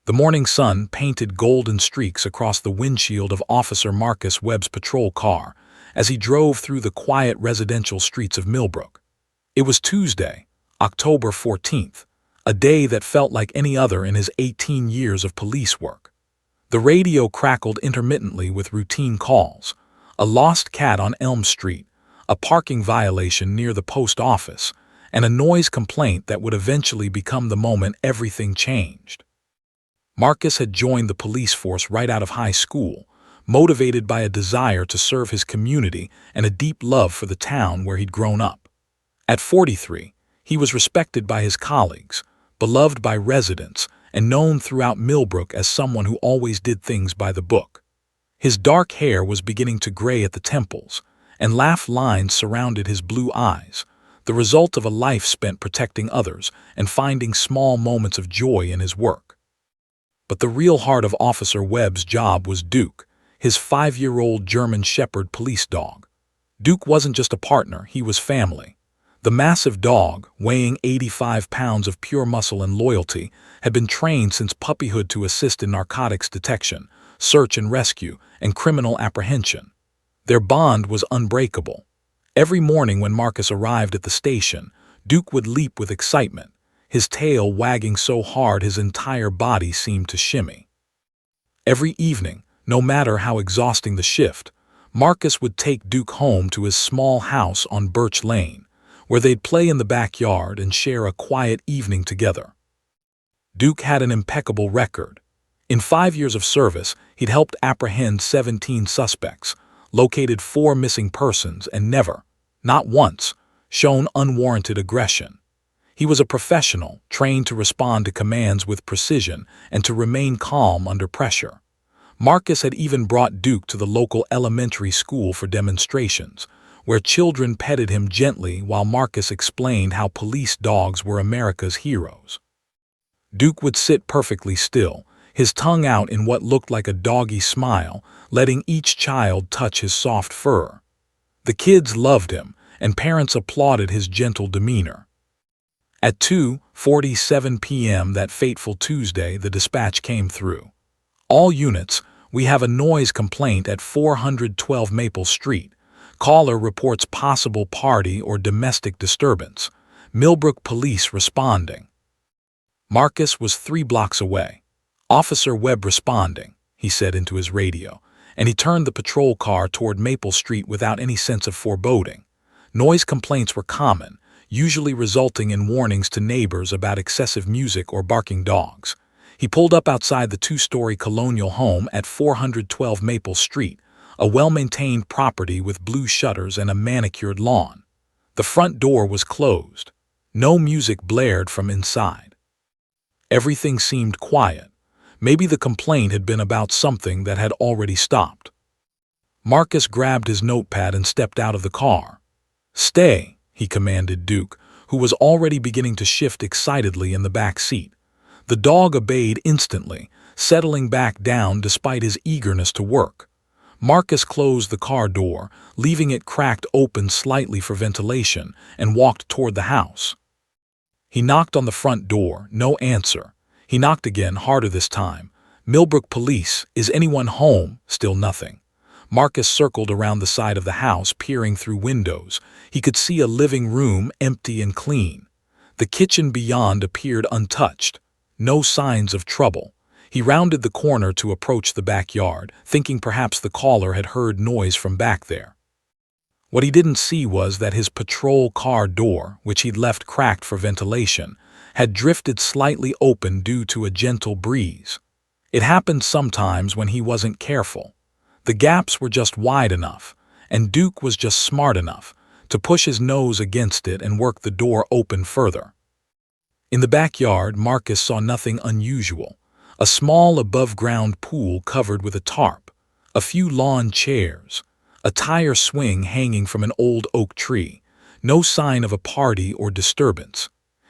The morning sun painted golden streaks across the windshield of Officer Marcus Webb's patrol car as he drove through the quiet residential streets of Millbrook. It was Tuesday, October 14th, a day that felt like any other in his 18 years of police work. The radio crackled intermittently with routine calls: a lost cat on Elm Street, a parking violation near the post office, and a noise complaint that would eventually become the moment everything changed. Marcus had joined the police force right out of high school, motivated by a desire to serve his community and a deep love for the town where he'd grown up. At 43, he was respected by his colleagues, beloved by residents, and known throughout Millbrook as someone who always did things by the book. His dark hair was beginning to gray at the temples, and laugh lines surrounded his blue eyes, the result of a life spent protecting others and finding small moments of joy in his work. But the real heart of Officer Webb's job was Duke, his 5-year-old German Shepherd police dog. Duke wasn't just a partner, he was family. The massive dog, weighing 85 pounds of pure muscle and loyalty, had been trained since puppyhood to assist in narcotics detection, search and rescue, and criminal apprehension. Their bond was unbreakable. Every morning when Marcus arrived at the station, Duke would leap with excitement, his tail wagging so hard his entire body seemed to shimmy. Every evening, no matter how exhausting the shift, Marcus would take Duke home to his small house on Birch Lane, where they'd play in the backyard and share a quiet evening together. Duke had an impeccable record. In 5 years of service, he'd helped apprehend 17 suspects, located 4 missing persons, and never, not once, shown unwarranted aggression. He was a professional, trained to respond to commands with precision and to remain calm under pressure. Marcus had even brought Duke to the local elementary school for demonstrations, where children petted him gently while Marcus explained how police dogs were America's heroes. Duke would sit perfectly still, his tongue out in what looked like a doggy smile, letting each child touch his soft fur. The kids loved him, and parents applauded his gentle demeanor. At 2:47 p.m. that fateful Tuesday, the dispatch came through. All units, we have a noise complaint at 412 Maple Street. Caller reports possible party or domestic disturbance. Millbrook police responding. Marcus was 3 blocks away. Officer Webb responding, he said into his radio, and he turned the patrol car toward Maple Street without any sense of foreboding. Noise complaints were common, usually resulting in warnings to neighbors about excessive music or barking dogs. He pulled up outside the 2-story colonial home at 412 Maple Street, a well-maintained property with blue shutters and a manicured lawn. The front door was closed. No music blared from inside. Everything seemed quiet. Maybe the complaint had been about something that had already stopped. Marcus grabbed his notepad and stepped out of the car. "Stay," he commanded Duke, who was already beginning to shift excitedly in the back seat. The dog obeyed instantly, settling back down despite his eagerness to work. Marcus closed the car door, leaving it cracked open slightly for ventilation, and walked toward the house. He knocked on the front door, no answer. He knocked again, harder this time. "Millbrook Police, is anyone home?" Still nothing. Marcus circled around the side of the house, peering through windows. He could see a living room empty and clean. The kitchen beyond appeared untouched. No signs of trouble. He rounded the corner to approach the backyard, thinking perhaps the caller had heard noise from back there. What he didn't see was that his patrol car door, which he'd left cracked for ventilation, had drifted slightly open due to a gentle breeze. It happened sometimes when he wasn't careful. The gaps were just wide enough, and Duke was just smart enough to push his nose against it and work the door open further. In the backyard, Marcus saw nothing unusual. A small above-ground pool covered with a tarp, a few lawn chairs, a tire swing hanging from an old oak tree. No sign of a party or disturbance.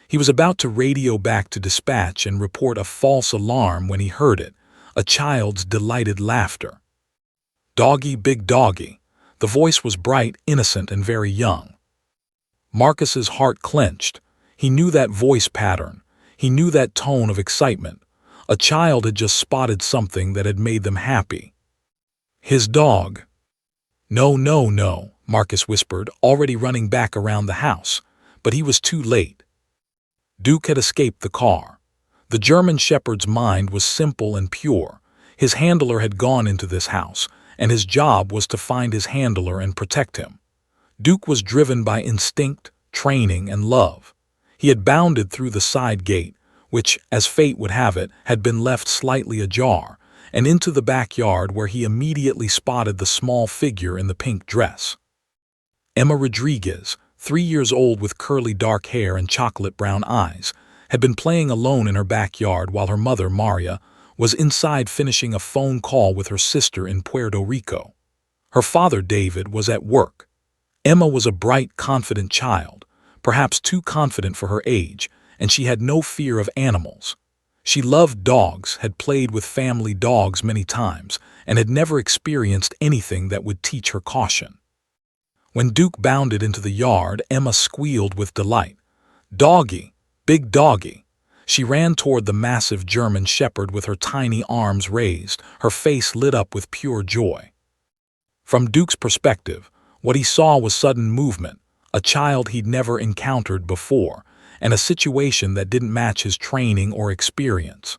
He was about to radio back to dispatch and report a false alarm when he heard it, a child's delighted laughter. "Doggy, big doggy." The voice was bright, innocent, and very young. Marcus's heart clenched. He knew that voice pattern. He knew that tone of excitement. A child had just spotted something that had made them happy. His dog. "No, no, no," Marcus whispered, already running back around the house. But he was too late. Duke had escaped the car. The German shepherd's mind was simple and pure. His handler had gone into this house, and his job was to find his handler and protect him. Duke was driven by instinct, training, and love. He had bounded through the side gate, which, as fate would have it, had been left slightly ajar, and into the backyard where he immediately spotted the small figure in the pink dress. Emma Rodriguez, 3 years old with curly dark hair and chocolate-brown eyes, had been playing alone in her backyard while her mother, Maria, was inside finishing a phone call with her sister in Puerto Rico. Her father, David, was at work. Emma was a bright, confident child, perhaps too confident for her age, and she had no fear of animals. She loved dogs, had played with family dogs many times, and had never experienced anything that would teach her caution. When Duke bounded into the yard, Emma squealed with delight. "Doggy! Big doggy!" She ran toward the massive German shepherd with her tiny arms raised, her face lit up with pure joy. From Duke's perspective, what he saw was sudden movement, a child he'd never encountered before, and a situation that didn't match his training or experience.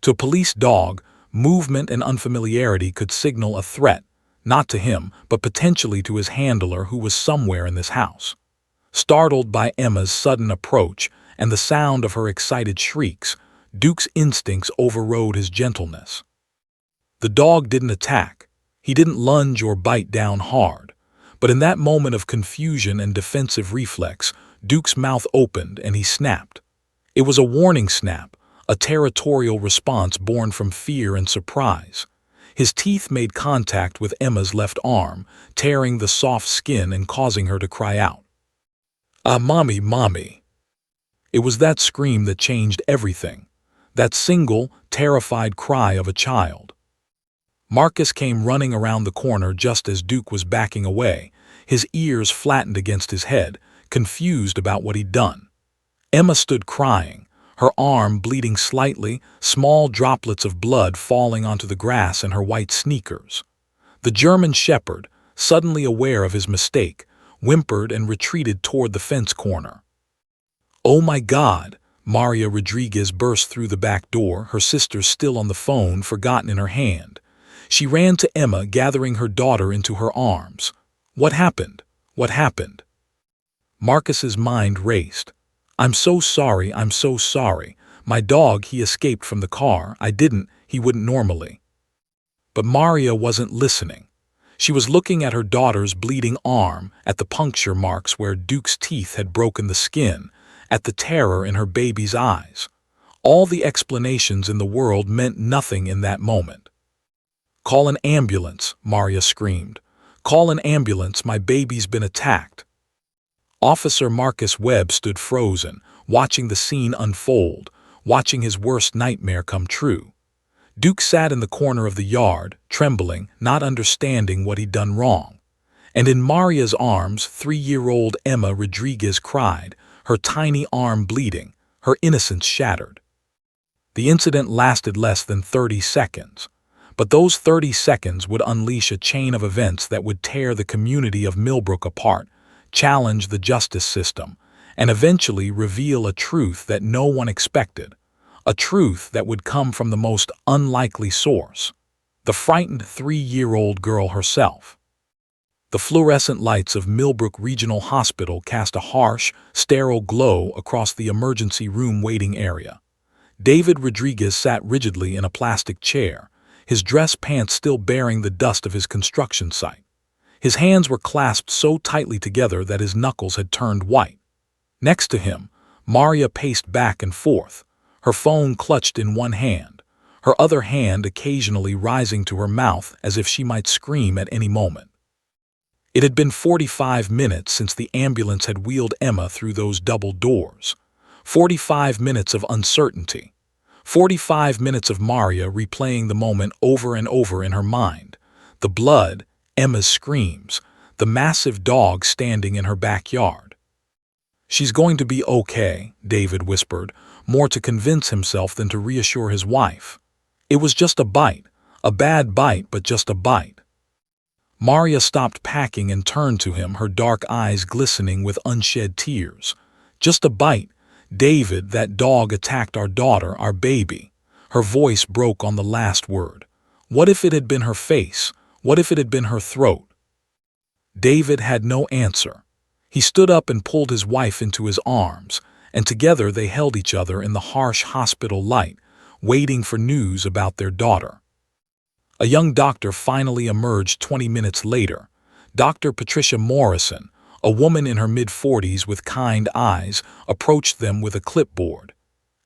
To a police dog, movement and unfamiliarity could signal a threat, not to him, but potentially to his handler who was somewhere in this house. Startled by Emma's sudden approach and the sound of her excited shrieks, Duke's instincts overrode his gentleness. The dog didn't attack. He didn't lunge or bite down hard. But in that moment of confusion and defensive reflex, Duke's mouth opened and he snapped. It was a warning snap, a territorial response born from fear and surprise. His teeth made contact with Emma's left arm, tearing the soft skin and causing her to cry out. "Ah, mommy, mommy." It was that scream that changed everything, that single, terrified cry of a child. Marcus came running around the corner just as Duke was backing away, his ears flattened against his head, confused about what he'd done. Emma stood crying, her arm bleeding slightly, small droplets of blood falling onto the grass in her white sneakers. The German shepherd, suddenly aware of his mistake, whimpered and retreated toward the fence corner. "Oh my God!" Maria Rodriguez burst through the back door, her sister still on the phone, forgotten in her hand. She ran to Emma, gathering her daughter into her arms. "What happened? What happened?" Marcus's mind raced. I'm so sorry. My dog, he escaped from the car. He wouldn't normally." But Maria wasn't listening. She was looking at her daughter's bleeding arm, at the puncture marks where Duke's teeth had broken the skin, at the terror in her baby's eyes. All the explanations in the world meant nothing in that moment. "Call an ambulance," Maria screamed. "Call an ambulance, my baby's been attacked." Officer Marcus Webb stood frozen, watching the scene unfold, watching his worst nightmare come true. Duke sat in the corner of the yard, trembling, not understanding what he'd done wrong. And in Maria's arms, 3-year-old Emma Rodriguez cried, her tiny arm bleeding, her innocence shattered. The incident lasted less than 30 seconds. But those 30 seconds would unleash a chain of events that would tear the community of Millbrook apart, challenge the justice system, and eventually reveal a truth that no one expected, a truth that would come from the most unlikely source, the frightened 3-year-old girl herself. The fluorescent lights of Millbrook Regional Hospital cast a harsh, sterile glow across the emergency room waiting area. David Rodriguez sat rigidly in a plastic chair, his dress pants still bearing the dust of his construction site. His hands were clasped so tightly together that his knuckles had turned white. Next to him, Maria paced back and forth, her phone clutched in one hand, her other hand occasionally rising to her mouth as if she might scream at any moment. It had been 45 minutes since the ambulance had wheeled Emma through those double doors. 45 minutes of uncertainty. 45 minutes of Maria replaying the moment over and over in her mind. The blood, Emma's screams, the massive dog standing in her backyard. "She's going to be okay," David whispered, more to convince himself than to reassure his wife. It was just a bite, a bad bite, but just a bite. Maria stopped packing and turned to him, her dark eyes glistening with unshed tears. Just a bite. David, that dog attacked our daughter, our baby. Her voice broke on the last word. What if it had been her face? What if it had been her throat? David had no answer. He stood up and pulled his wife into his arms, and together they held each other in the harsh hospital light, waiting for news about their daughter. A young doctor finally emerged 20 minutes later. Dr. Patricia Morrison, a woman in her mid-40s with kind eyes, approached them with a clipboard.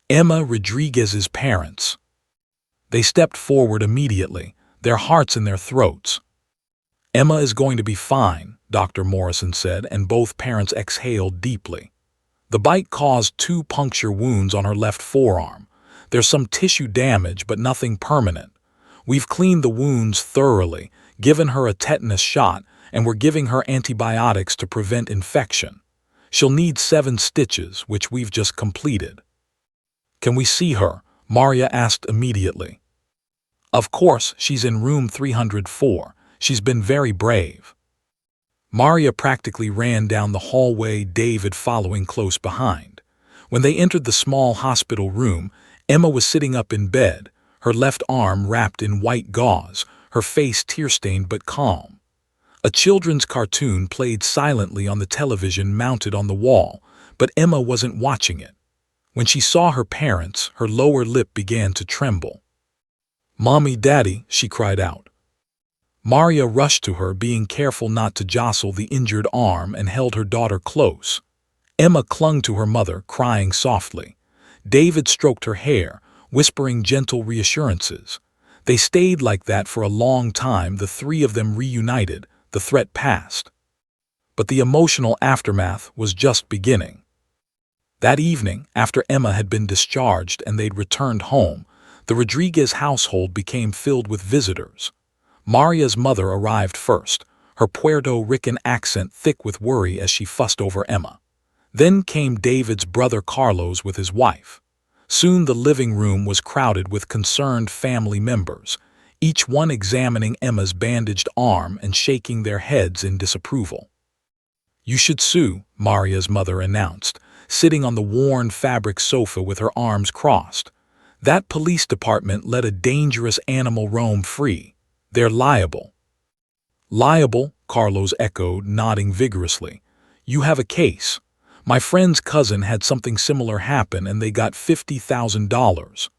Emma Rodriguez's parents. They stepped forward immediately, their hearts in their throats. Emma is going to be fine, Dr. Morrison said, and both parents exhaled deeply. The bite caused 2 puncture wounds on her left forearm. There's some tissue damage, but nothing permanent. We've cleaned the wounds thoroughly, given her a tetanus shot, and we're giving her antibiotics to prevent infection. She'll need 7 stitches, which we've just completed. Can we see her? Maria asked immediately. Of course, she's in room 304. She's been very brave. Maria practically ran down the hallway, David following close behind. When they entered the small hospital room, Emma was sitting up in bed, her left arm wrapped in white gauze, her face tear-stained but calm. A children's cartoon played silently on the television mounted on the wall, but Emma wasn't watching it. When she saw her parents, her lower lip began to tremble. "Mommy, Daddy," she cried out. Maria rushed to her, being careful not to jostle the injured arm, and held her daughter close. Emma clung to her mother, crying softly. David stroked her hair, whispering gentle reassurances. They stayed like that for a long time, the 3 of them reunited, the threat passed. But the emotional aftermath was just beginning. That evening, after Emma had been discharged and they'd returned home, the Rodriguez household became filled with visitors. Maria's mother arrived first, her Puerto Rican accent thick with worry as she fussed over Emma. Then came David's brother Carlos with his wife. Soon the living room was crowded with concerned family members, each one examining Emma's bandaged arm and shaking their heads in disapproval. "You should sue," Maria's mother announced, sitting on the worn fabric sofa with her arms crossed. "That police department let a dangerous animal roam free. They're liable." "Liable?" Carlos echoed, nodding vigorously. "You have a case. My friend's cousin had something similar happen and they got $50,000.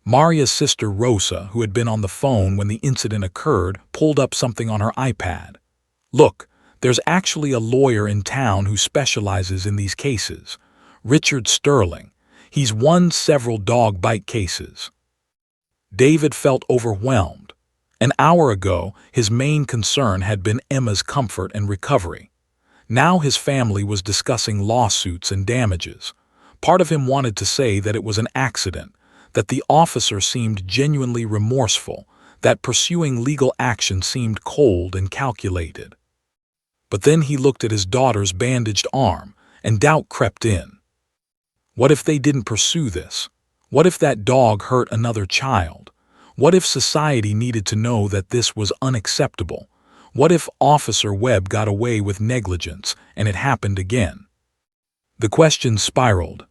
Maria's sister Rosa, who had been on the phone when the incident occurred, pulled up something on her iPad. "Look, there's actually a lawyer in town who specializes in these cases. Richard Sterling. He's won several dog bite cases." David felt overwhelmed. An hour ago, his main concern had been Emma's comfort and recovery. Now his family was discussing lawsuits and damages. Part of him wanted to say that it was an accident, that the officer seemed genuinely remorseful, that pursuing legal action seemed cold and calculated. But then he looked at his daughter's bandaged arm, and doubt crept in. What if they didn't pursue this? What if that dog hurt another child? What if society needed to know that this was unacceptable? What if Officer Webb got away with negligence and it happened again? The questions spiraled.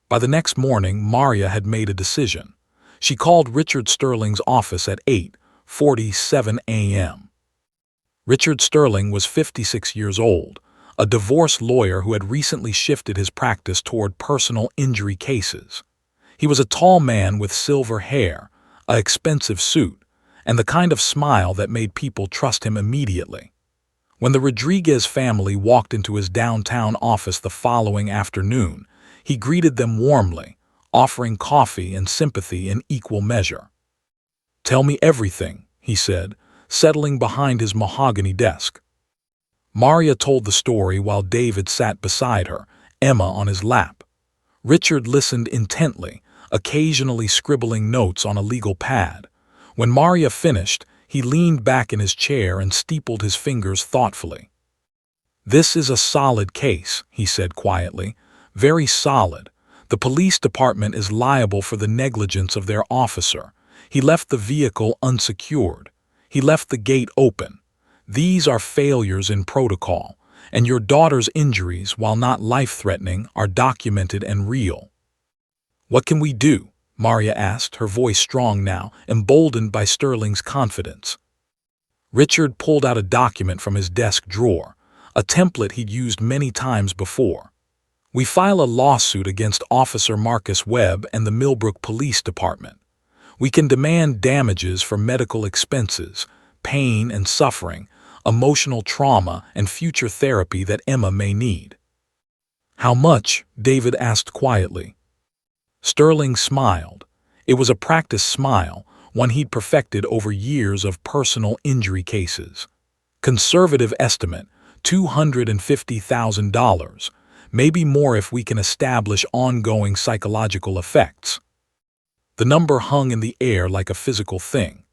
By the next morning, Maria had made a decision. She called Richard Sterling's office at 8:47 a.m. Richard Sterling was 56 years old, a divorce lawyer who had recently shifted his practice toward personal injury cases. He was a tall man with silver hair, an expensive suit, and the kind of smile that made people trust him immediately. When the Rodriguez family walked into his downtown office the following afternoon, he greeted them warmly, offering coffee and sympathy in equal measure. "Tell me everything," he said, settling behind his mahogany desk. Maria told the story while David sat beside her, Emma on his lap. Richard listened intently, occasionally scribbling notes on a legal pad. When Maria finished, he leaned back in his chair and steepled his fingers thoughtfully. "This is a solid case," he said quietly. "Very solid. The police department is liable for the negligence of their officer. He left the vehicle unsecured. He left the gate open. These are failures in protocol, and your daughter's injuries, while not life-threatening, are documented and real. What can we do? Maria asked, her voice strong now, emboldened by Sterling's confidence. Richard pulled out a document from his desk drawer, a template he'd used many times before. We file a lawsuit against Officer Marcus Webb and the Millbrook Police Department. We can demand damages for medical expenses, pain and suffering, emotional trauma, and future therapy that Emma may need. How much? David asked quietly. Sterling smiled. It was a practiced smile, one he'd perfected over years of personal injury cases. Conservative estimate, $250,000, maybe more if we can establish ongoing psychological effects. The number hung in the air like a physical thing.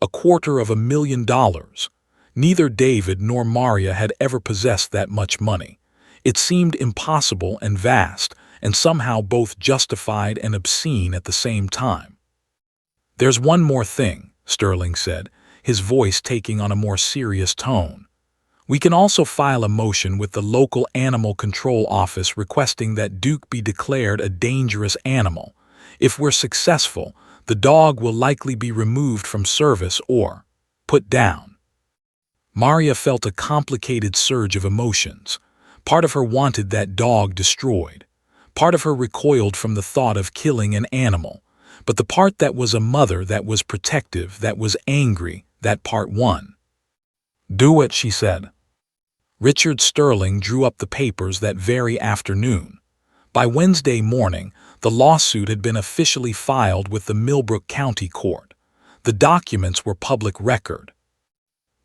$250,000. Neither David nor Maria had ever possessed that much money. It seemed impossible and vast, and somehow both justified and obscene at the same time. There's one more thing, Sterling said, his voice taking on a more serious tone. We can also file a motion with the local animal control office requesting that Duke be declared a dangerous animal. If we're successful, the dog will likely be removed from service or put down. Maria felt a complicated surge of emotions. Part of her wanted that dog destroyed. Part of her recoiled from the thought of killing an animal. But the part that was a mother, that was protective, that was angry, that part won. Do it, she said. Richard Sterling drew up the papers that very afternoon. By Wednesday morning, the lawsuit had been officially filed with the Millbrook County Court. The documents were public record.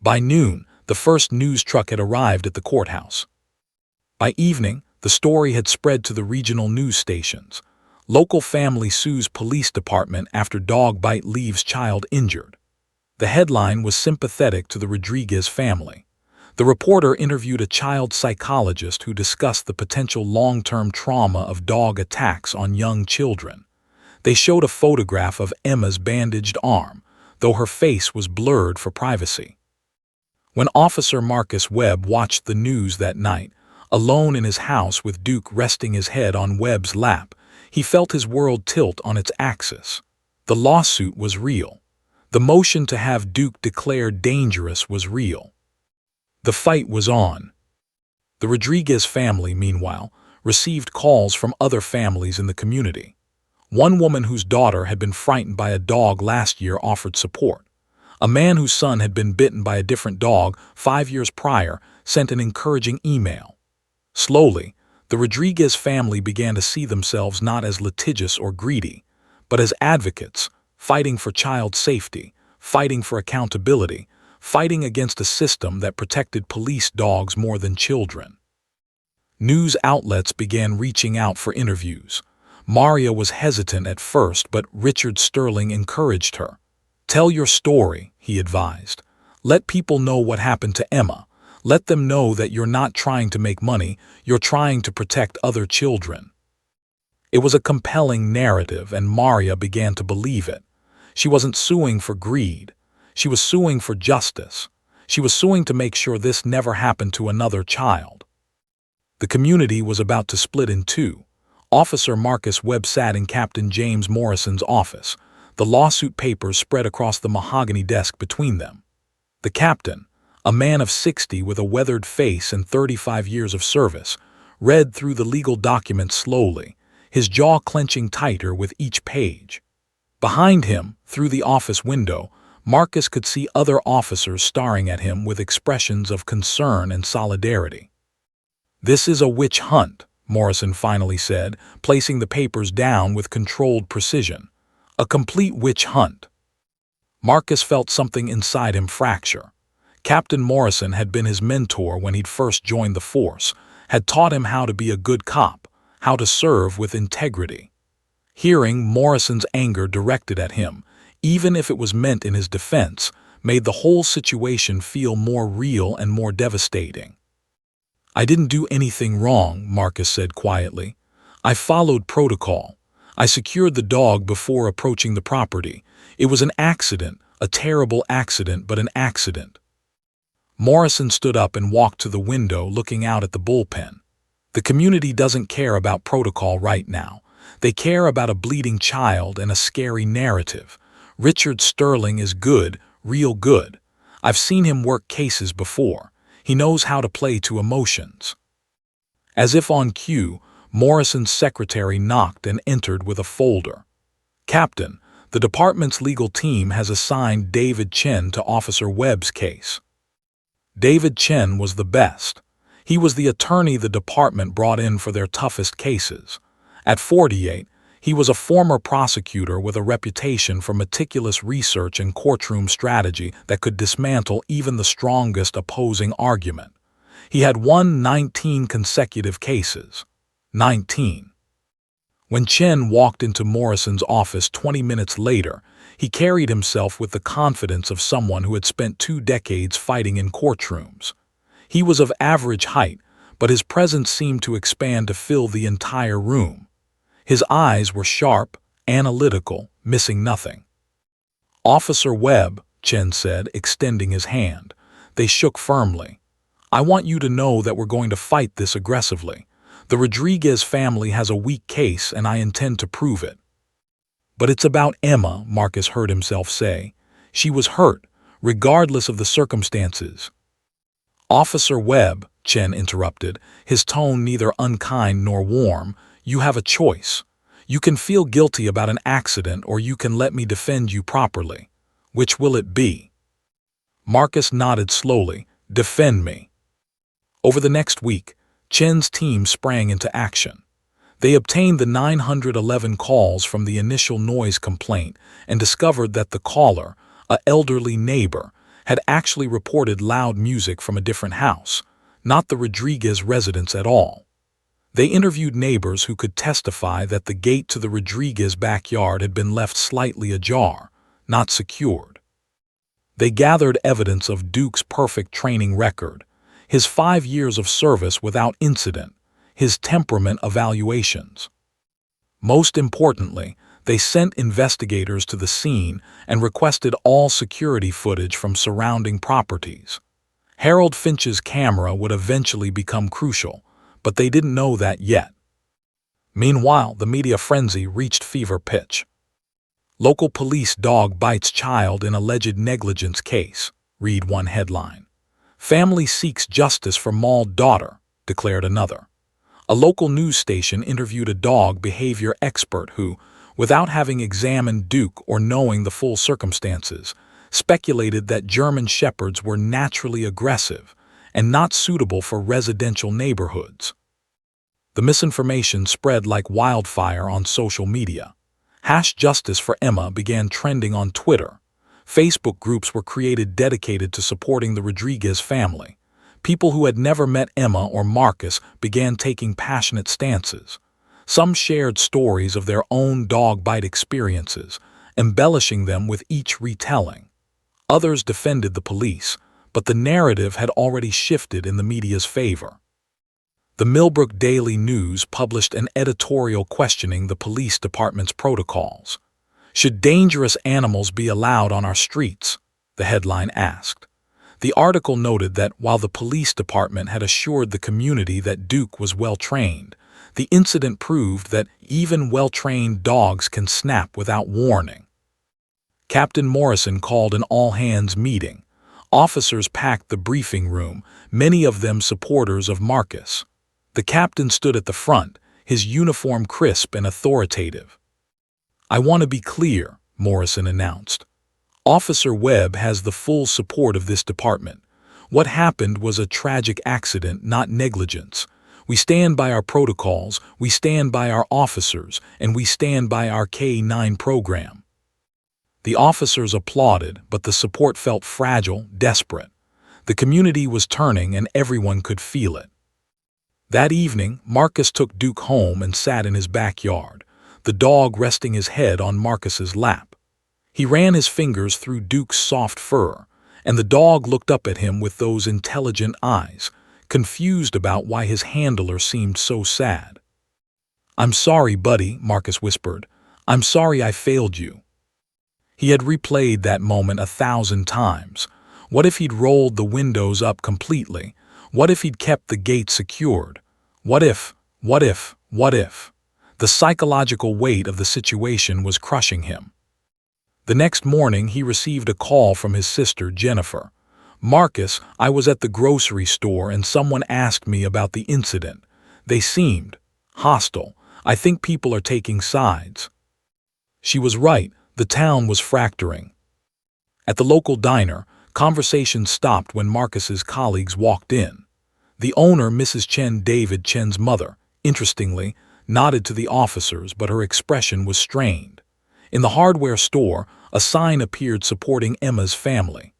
By noon, the first news truck had arrived at the courthouse. By evening, the story had spread to the regional news stations. Local family sues police department after dog bite leaves child injured. The headline was sympathetic to the Rodriguez family. The reporter interviewed a child psychologist who discussed the potential long-term trauma of dog attacks on young children. They showed a photograph of Emma's bandaged arm, though her face was blurred for privacy. When Officer Marcus Webb watched the news that night, alone in his house with Duke resting his head on Webb's lap, he felt his world tilt on its axis. The lawsuit was real. The motion to have Duke declared dangerous was real. The fight was on. The Rodriguez family, meanwhile, received calls from other families in the community. One woman whose daughter had been frightened by a dog last year offered support. A man whose son had been bitten by a different dog 5 years prior sent an encouraging email. Slowly, the Rodriguez family began to see themselves not as litigious or greedy, but as advocates, fighting for child safety, fighting for accountability, fighting against a system that protected police dogs more than children. News outlets began reaching out for interviews. Maria was hesitant at first, but Richard Sterling encouraged her. Tell your story, he advised. Let people know what happened to Emma. Let them know that you're not trying to make money, you're trying to protect other children. It was a compelling narrative, and Maria began to believe it. She wasn't suing for greed. She was suing for justice. She was suing to make sure this never happened to another child. The community was about to split in two. Officer Marcus Webb sat in Captain James Morrison's office. The lawsuit papers spread across the mahogany desk between them. The captain, a man of 60 with a weathered face and 35 years of service, read through the legal documents slowly, his jaw clenching tighter with each page. Behind him, through the office window, Marcus could see other officers staring at him with expressions of concern and solidarity. This is a witch hunt, Morrison finally said, placing the papers down with controlled precision. A complete witch hunt. Marcus felt something inside him fracture. Captain Morrison had been his mentor when he'd first joined the force, had taught him how to be a good cop, how to serve with integrity. Hearing Morrison's anger directed at him, even if it was meant in his defense, made the whole situation feel more real and more devastating. I didn't do anything wrong, Marcus said quietly. I followed protocol. I secured the dog before approaching the property. It was an accident, a terrible accident, but an accident. Morrison stood up and walked to the window, looking out at the bullpen. The community doesn't care about protocol right now. They care about a bleeding child and a scary narrative. Richard Sterling is good, real good. I've seen him work cases before. He knows how to play to emotions. As if on cue, Morrison's secretary knocked and entered with a folder. Captain, the department's legal team has assigned David Chen to Officer Webb's case. David Chen was the best. He was the attorney the department brought in for their toughest cases. At 48, he was a former prosecutor with a reputation for meticulous research and courtroom strategy that could dismantle even the strongest opposing argument. He had won 19 consecutive cases. 19. When Chen walked into Morrison's office 20 minutes later, he carried himself with the confidence of someone who had spent 2 decades fighting in courtrooms. He was of average height, but his presence seemed to expand to fill the entire room. His eyes were sharp, analytical, missing nothing. "Officer Webb," Chen said, extending his hand. They shook firmly. "I want you to know that we're going to fight this aggressively. The Rodriguez family has a weak case, and I intend to prove it." "But it's about Emma," Marcus heard himself say. "She was hurt, regardless of the circumstances." "Officer Webb," Chen interrupted, his tone neither unkind nor warm, "you have a choice. You can feel guilty about an accident, or you can let me defend you properly. Which will it be?" Marcus nodded slowly. "Defend me." Over the next week, Chen's team sprang into action. They obtained the 911 calls from the initial noise complaint and discovered that the caller, an elderly neighbor, had actually reported loud music from a different house, not the Rodriguez residence at all. They interviewed neighbors who could testify that the gate to the Rodriguez backyard had been left slightly ajar, not secured. They gathered evidence of Duke's perfect training record, his 5 years of service without incident, his temperament evaluations. Most importantly, they sent investigators to the scene and requested all security footage from surrounding properties. Harold Finch's camera would eventually become crucial, but they didn't know that yet. Meanwhile, the media frenzy reached fever pitch. "Local police dog bites child in alleged negligence case," read one headline. "Family seeks justice for mauled daughter," declared another. A local news station interviewed a dog behavior expert who, without having examined Duke or knowing the full circumstances, speculated that German Shepherds were naturally aggressive and not suitable for residential neighborhoods. The misinformation spread like wildfire on social media. #Justice for Emma began trending on Twitter. Facebook groups were created dedicated to supporting the Rodriguez family. People who had never met Emma or Marcus began taking passionate stances. Some shared stories of their own dog bite experiences, embellishing them with each retelling. Others defended the police, but the narrative had already shifted in the media's favor. The Millbrook Daily News published an editorial questioning the police department's protocols. "Should dangerous animals be allowed on our streets?" the headline asked. The article noted that while the police department had assured the community that Duke was well-trained, the incident proved that even well-trained dogs can snap without warning. Captain Morrison called an all-hands meeting. Officers packed the briefing room, many of them supporters of Marcus. The captain stood at the front, his uniform crisp and authoritative. "I want to be clear," Morrison announced. "Officer Webb has the full support of this department. What happened was a tragic accident, not negligence. We stand by our protocols, we stand by our officers, and we stand by our K-9 program." The officers applauded, but the support felt fragile, desperate. The community was turning, and everyone could feel it. That evening, Marcus took Duke home and sat in his backyard, the dog resting his head on Marcus's lap. He ran his fingers through Duke's soft fur, and the dog looked up at him with those intelligent eyes, confused about why his handler seemed so sad. "I'm sorry, buddy," Marcus whispered. "I'm sorry I failed you." He had replayed that moment 1,000 times. What if he'd rolled the windows up completely? What if he'd kept the gate secured? What if? The psychological weight of the situation was crushing him. The next morning, he received a call from his sister, Jennifer. "Marcus, I was at the grocery store and someone asked me about the incident. They seemed hostile. I think people are taking sides." She was right. The town was fracturing. At the local diner, conversation stopped when Marcus's colleagues walked in. The owner, Mrs. Chen, David Chen's mother, interestingly, nodded to the officers, but her expression was strained. In the hardware store, a sign appeared supporting Emma's family.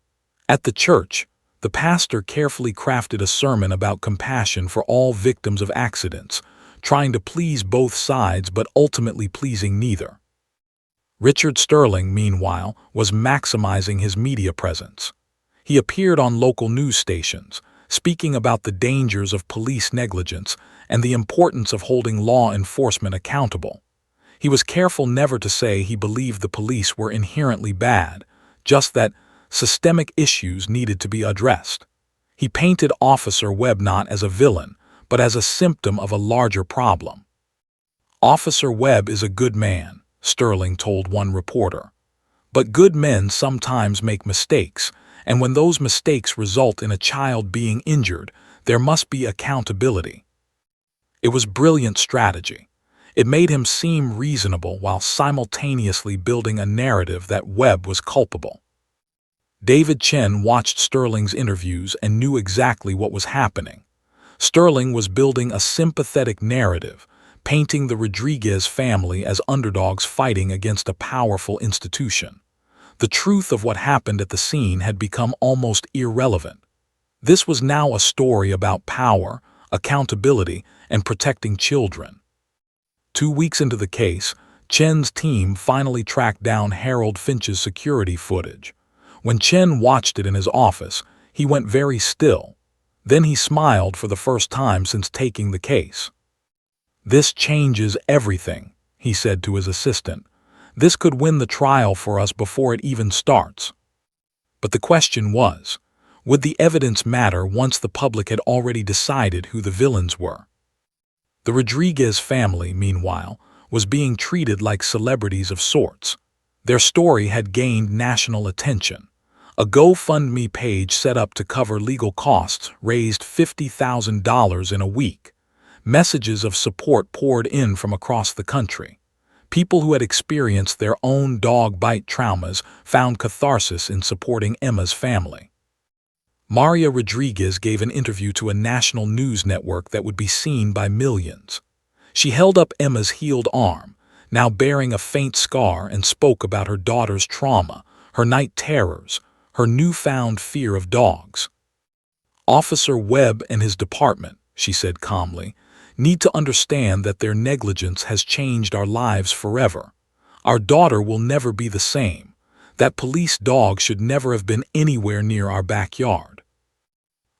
At the church, the pastor carefully crafted a sermon about compassion for all victims of accidents, trying to please both sides but ultimately pleasing neither. Richard Sterling, meanwhile, was maximizing his media presence. He appeared on local news stations, speaking about the dangers of police negligence and the importance of holding law enforcement accountable. He was careful never to say he believed the police were inherently bad, just that systemic issues needed to be addressed. He painted Officer Webb not as a villain, but as a symptom of a larger problem. "Officer Webb is a good man," Sterling told one reporter. "But good men sometimes make mistakes, and when those mistakes result in a child being injured, there must be accountability." It was brilliant strategy. It made him seem reasonable while simultaneously building a narrative that Webb was culpable. David Chen watched Sterling's interviews and knew exactly what was happening. Sterling was building a sympathetic narrative, painting the Rodriguez family as underdogs fighting against a powerful institution. The truth of what happened at the scene had become almost irrelevant. This was now a story about power, accountability, and protecting children. 2 weeks into the case, Chen's team finally tracked down Harold Finch's security footage. When Chen watched it in his office, he went very still. Then he smiled for the first time since taking the case. "This changes everything," he said to his assistant. "This could win the trial for us before it even starts." But the question was, would the evidence matter once the public had already decided who the villains were? The Rodriguez family, meanwhile, was being treated like celebrities of sorts. Their story had gained national attention. A GoFundMe page set up to cover legal costs raised $50,000 in a week. Messages of support poured in from across the country. People who had experienced their own dog bite traumas found catharsis in supporting Emma's family. Maria Rodriguez gave an interview to a national news network that would be seen by millions. She held up Emma's healed arm, now bearing a faint scar, and spoke about her daughter's trauma, her night terrors, her newfound fear of dogs. "Officer Webb and his department," she said calmly, "need to understand that their negligence has changed our lives forever. Our daughter will never be the same. That police dog should never have been anywhere near our backyard."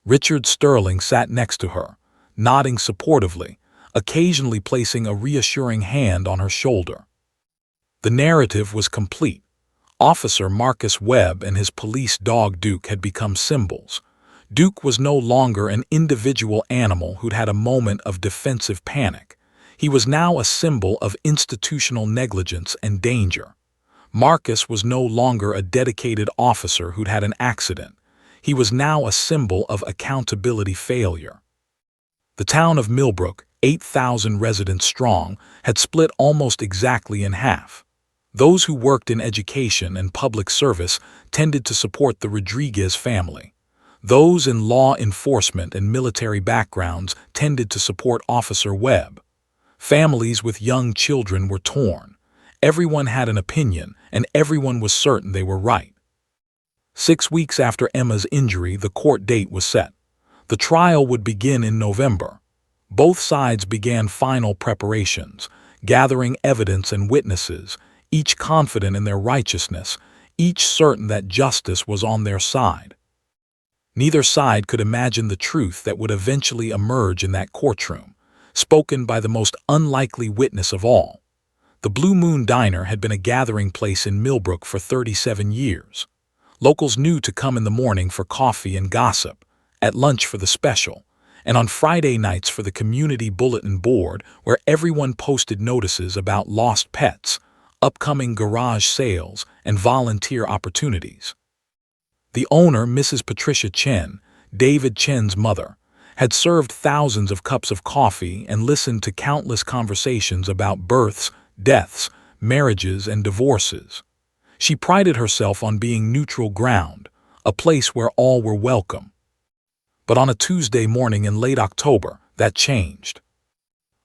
Richard Sterling sat next to her, nodding supportively, occasionally placing a reassuring hand on her shoulder. The narrative was complete. Officer Marcus Webb and his police dog Duke had become symbols. Duke was no longer an individual animal who'd had a moment of defensive panic. He was now a symbol of institutional negligence and danger. Marcus was no longer a dedicated officer who'd had an accident. He was now a symbol of accountability failure. The town of Millbrook, 8,000 residents strong, had split almost exactly in half. Those who worked in education and public service tended to support the Rodriguez family. Those in law enforcement and military backgrounds tended to support Officer Webb. Families with young children were torn. Everyone had an opinion, and everyone was certain they were right. 6 weeks after Emma's injury, the court date was set. The trial would begin in November. Both sides began final preparations, gathering evidence and witnesses, each confident in their righteousness, each certain that justice was on their side. Neither side could imagine the truth that would eventually emerge in that courtroom. spoken by the most unlikely witness of all. The Blue Moon Diner had been a gathering place in Millbrook for 37 years. Locals knew to come in the morning for coffee and gossip, at lunch for the special, and on Friday nights for the community bulletin board where everyone posted notices about lost pets, upcoming garage sales, and volunteer opportunities. The owner, Mrs. Patricia Chen, David Chen's mother, had served thousands of cups of coffee and listened to countless conversations about births, deaths, marriages, and divorces. She prided herself on being neutral ground, a place where all were welcome. But on a Tuesday morning in late October, that changed.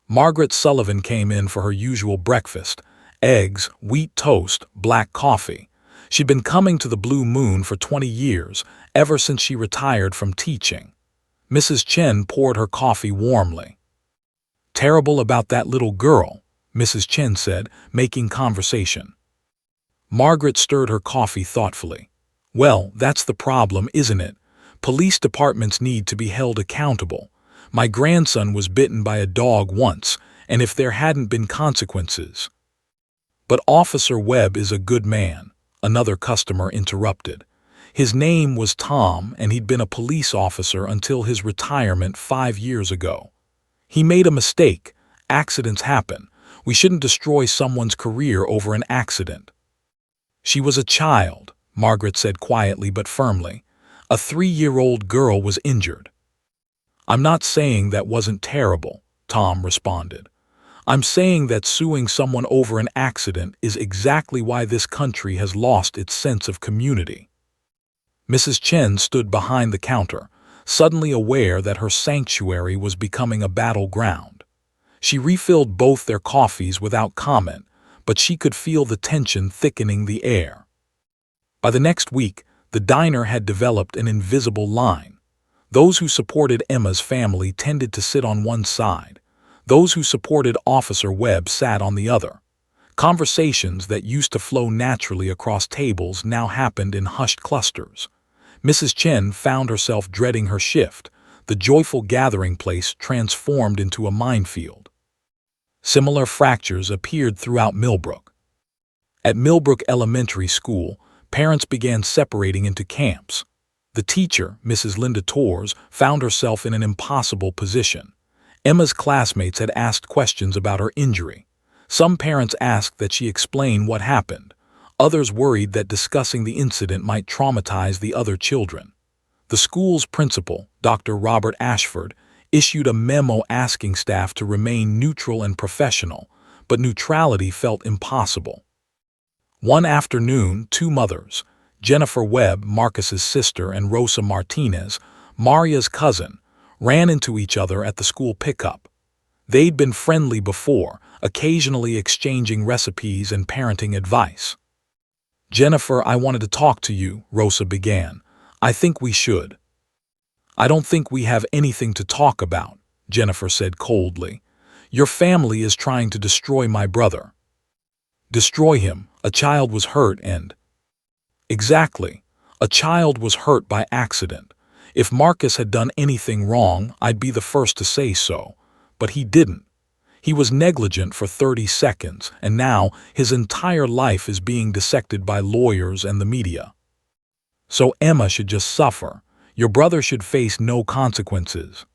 Margaret Sullivan came in for her usual breakfast: eggs, wheat toast, black coffee. She'd been coming to the Blue Moon for 20 years, ever since she retired from teaching. Mrs. Chen poured her coffee warmly. "Terrible about that little girl," Mrs. Chen said, making conversation. Margaret stirred her coffee thoughtfully. "Well, that's the problem, isn't it? Police departments need to be held accountable. My grandson was bitten by a dog once, and if there hadn't been consequences—" "But Officer Webb is a good man," another customer interrupted. "His name was Tom, and he'd been a police officer until his retirement 5 years ago. He made a mistake. Accidents happen. We shouldn't destroy someone's career over an accident." "She was a child," Margaret said quietly but firmly. "A 3-year-old girl was injured." "I'm not saying that wasn't terrible," Tom responded. "I'm saying that suing someone over an accident is exactly why this country has lost its sense of community." Mrs. Chen stood behind the counter, suddenly aware that her sanctuary was becoming a battleground. She refilled both their coffees without comment, but she could feel the tension thickening the air. By the next week, the diner had developed an invisible line. Those who supported Emma's family tended to sit on one side. Those who supported Officer Webb sat on the other. Conversations that used to flow naturally across tables now happened in hushed clusters. Mrs. Chen found herself dreading her shift, the joyful gathering place transformed into a minefield. Similar fractures appeared throughout Millbrook. At Millbrook Elementary School, parents began separating into camps. The teacher, Mrs. Linda Torres, found herself in an impossible position. Emma's classmates had asked questions about her injury. Some parents asked that she explain what happened. Others worried that discussing the incident might traumatize the other children. The school's principal, Dr. Robert Ashford, issued a memo asking staff to remain neutral and professional, but neutrality felt impossible. One afternoon, 2 mothers, Jennifer Webb, Marcus's sister, and Rosa Martinez, Maria's cousin, ran into each other at the school pickup. They'd been friendly before, occasionally exchanging recipes and parenting advice. "Jennifer, I wanted to talk to you," Rosa began. "I think we should." "I don't think we have anything to talk about," Jennifer said coldly. "Your family is trying to destroy my brother." "Destroy him? A child was hurt and—" "Exactly. A child was hurt by accident. If Marcus had done anything wrong, I'd be the first to say so. But he didn't. He was negligent for 30 seconds, and now his entire life is being dissected by lawyers and the media. So Emma should just suffer. Your brother should face no consequences."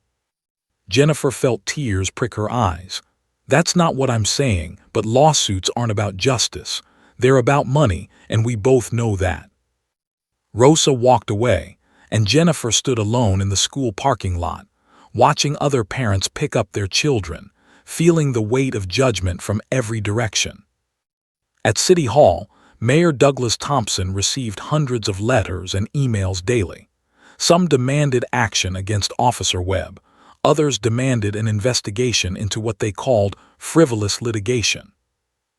Jennifer felt tears prick her eyes. "That's not what I'm saying, but lawsuits aren't about justice. They're about money, and we both know that." Rosa walked away, and Jennifer stood alone in the school parking lot, watching other parents pick up their children, feeling the weight of judgment from every direction. At City Hall, Mayor Douglas Thompson received hundreds of letters and emails daily. Some demanded action against Officer Webb. Others demanded an investigation into what they called frivolous litigation.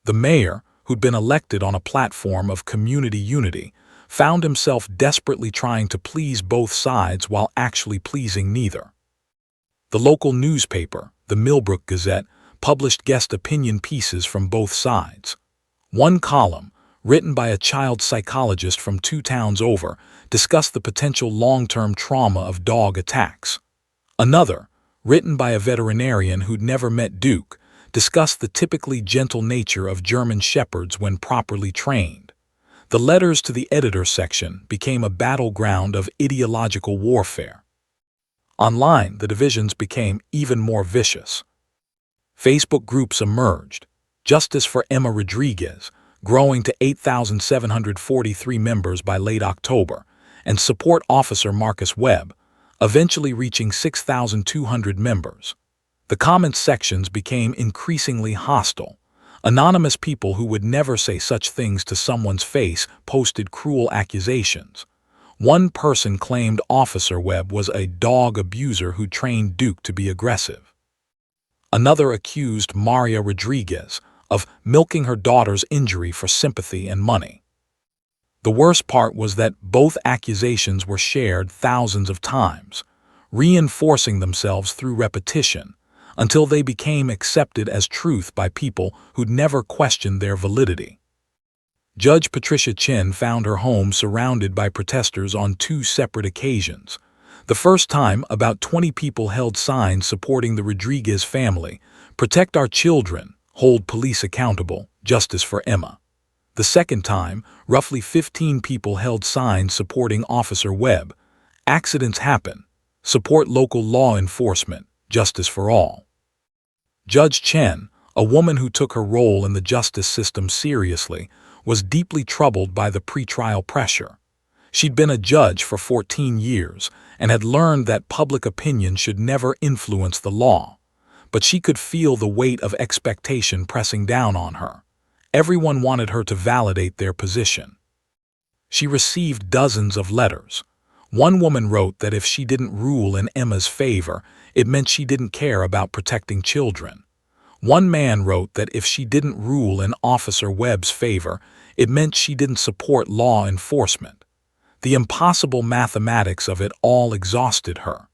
The mayor, who'd been elected on a platform of community unity, found himself desperately trying to please both sides while actually pleasing neither. The local newspaper, the Millbrook Gazette, published guest opinion pieces from both sides. One column, written by a child psychologist from 2 towns over, discussed the potential long-term trauma of dog attacks. Another, written by a veterinarian who'd never met Duke, discussed the typically gentle nature of German shepherds when properly trained. The letters to the editor section became a battleground of ideological warfare. Online, the divisions became even more vicious. Facebook groups emerged. Justice for Emma Rodriguez, growing to 8,743 members by late October, and Support Officer Marcus Webb, eventually reaching 6,200 members. The comments sections became increasingly hostile. Anonymous people who would never say such things to someone's face posted cruel accusations. One person claimed Officer Webb was a dog abuser who trained Duke to be aggressive. Another accused Maria Rodriguez of milking her daughter's injury for sympathy and money. The worst part was that both accusations were shared thousands of times, reinforcing themselves through repetition, until they became accepted as truth by people who'd never questioned their validity. Judge Patricia Chin found her home surrounded by protesters on 2 separate occasions. The first time, about 20 people held signs supporting the Rodriguez family, "Protect our children, hold police accountable, justice for Emma." The second time, roughly 15 people held signs supporting Officer Webb, "Accidents happen, support local law enforcement, justice for all." Judge Chen, a woman who took her role in the justice system seriously, was deeply troubled by the pretrial pressure. She'd been a judge for 14 years and had learned that public opinion should never influence the law. But she could feel the weight of expectation pressing down on her. Everyone wanted her to validate their position. She received dozens of letters. One woman wrote that if she didn't rule in Emma's favor, it meant she didn't care about protecting children. One man wrote that if she didn't rule in Officer Webb's favor, it meant she didn't support law enforcement. The impossible mathematics of it all exhausted her.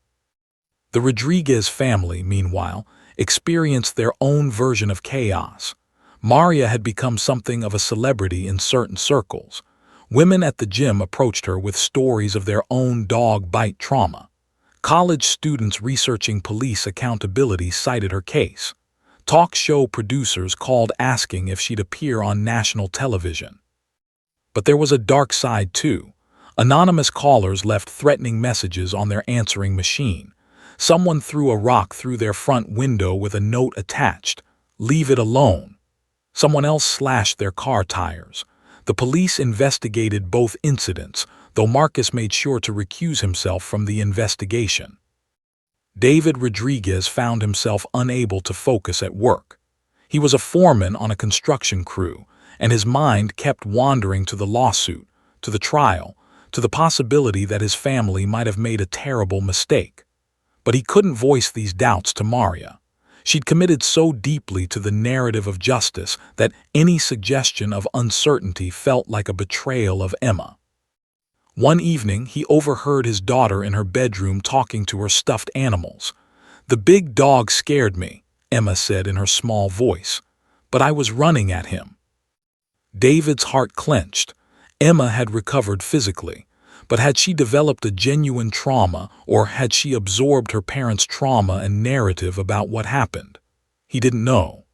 The Rodriguez family, meanwhile, experienced their own version of chaos. Maria had become something of a celebrity in certain circles. Women at the gym approached her with stories of their own dog bite trauma. College students researching police accountability cited her case. Talk show producers called asking if she'd appear on national television. But there was a dark side too. Anonymous callers left threatening messages on their answering machine. Someone threw a rock through their front window with a note attached, "Leave it alone." Someone else slashed their car tires. The police investigated both incidents, though Marcus made sure to recuse himself from the investigation. David Rodriguez found himself unable to focus at work. He was a foreman on a construction crew, and his mind kept wandering to the lawsuit, to the trial, to the possibility that his family might have made a terrible mistake. But he couldn't voice these doubts to Maria. She'd committed so deeply to the narrative of justice that any suggestion of uncertainty felt like a betrayal of Emma. One evening, he overheard his daughter in her bedroom talking to her stuffed animals. "The big dog scared me," Emma said in her small voice, "but I was running at him." David's heart clenched. Emma had recovered physically, but had she developed a genuine trauma, or had she absorbed her parents' trauma and narrative about what happened? He didn't know.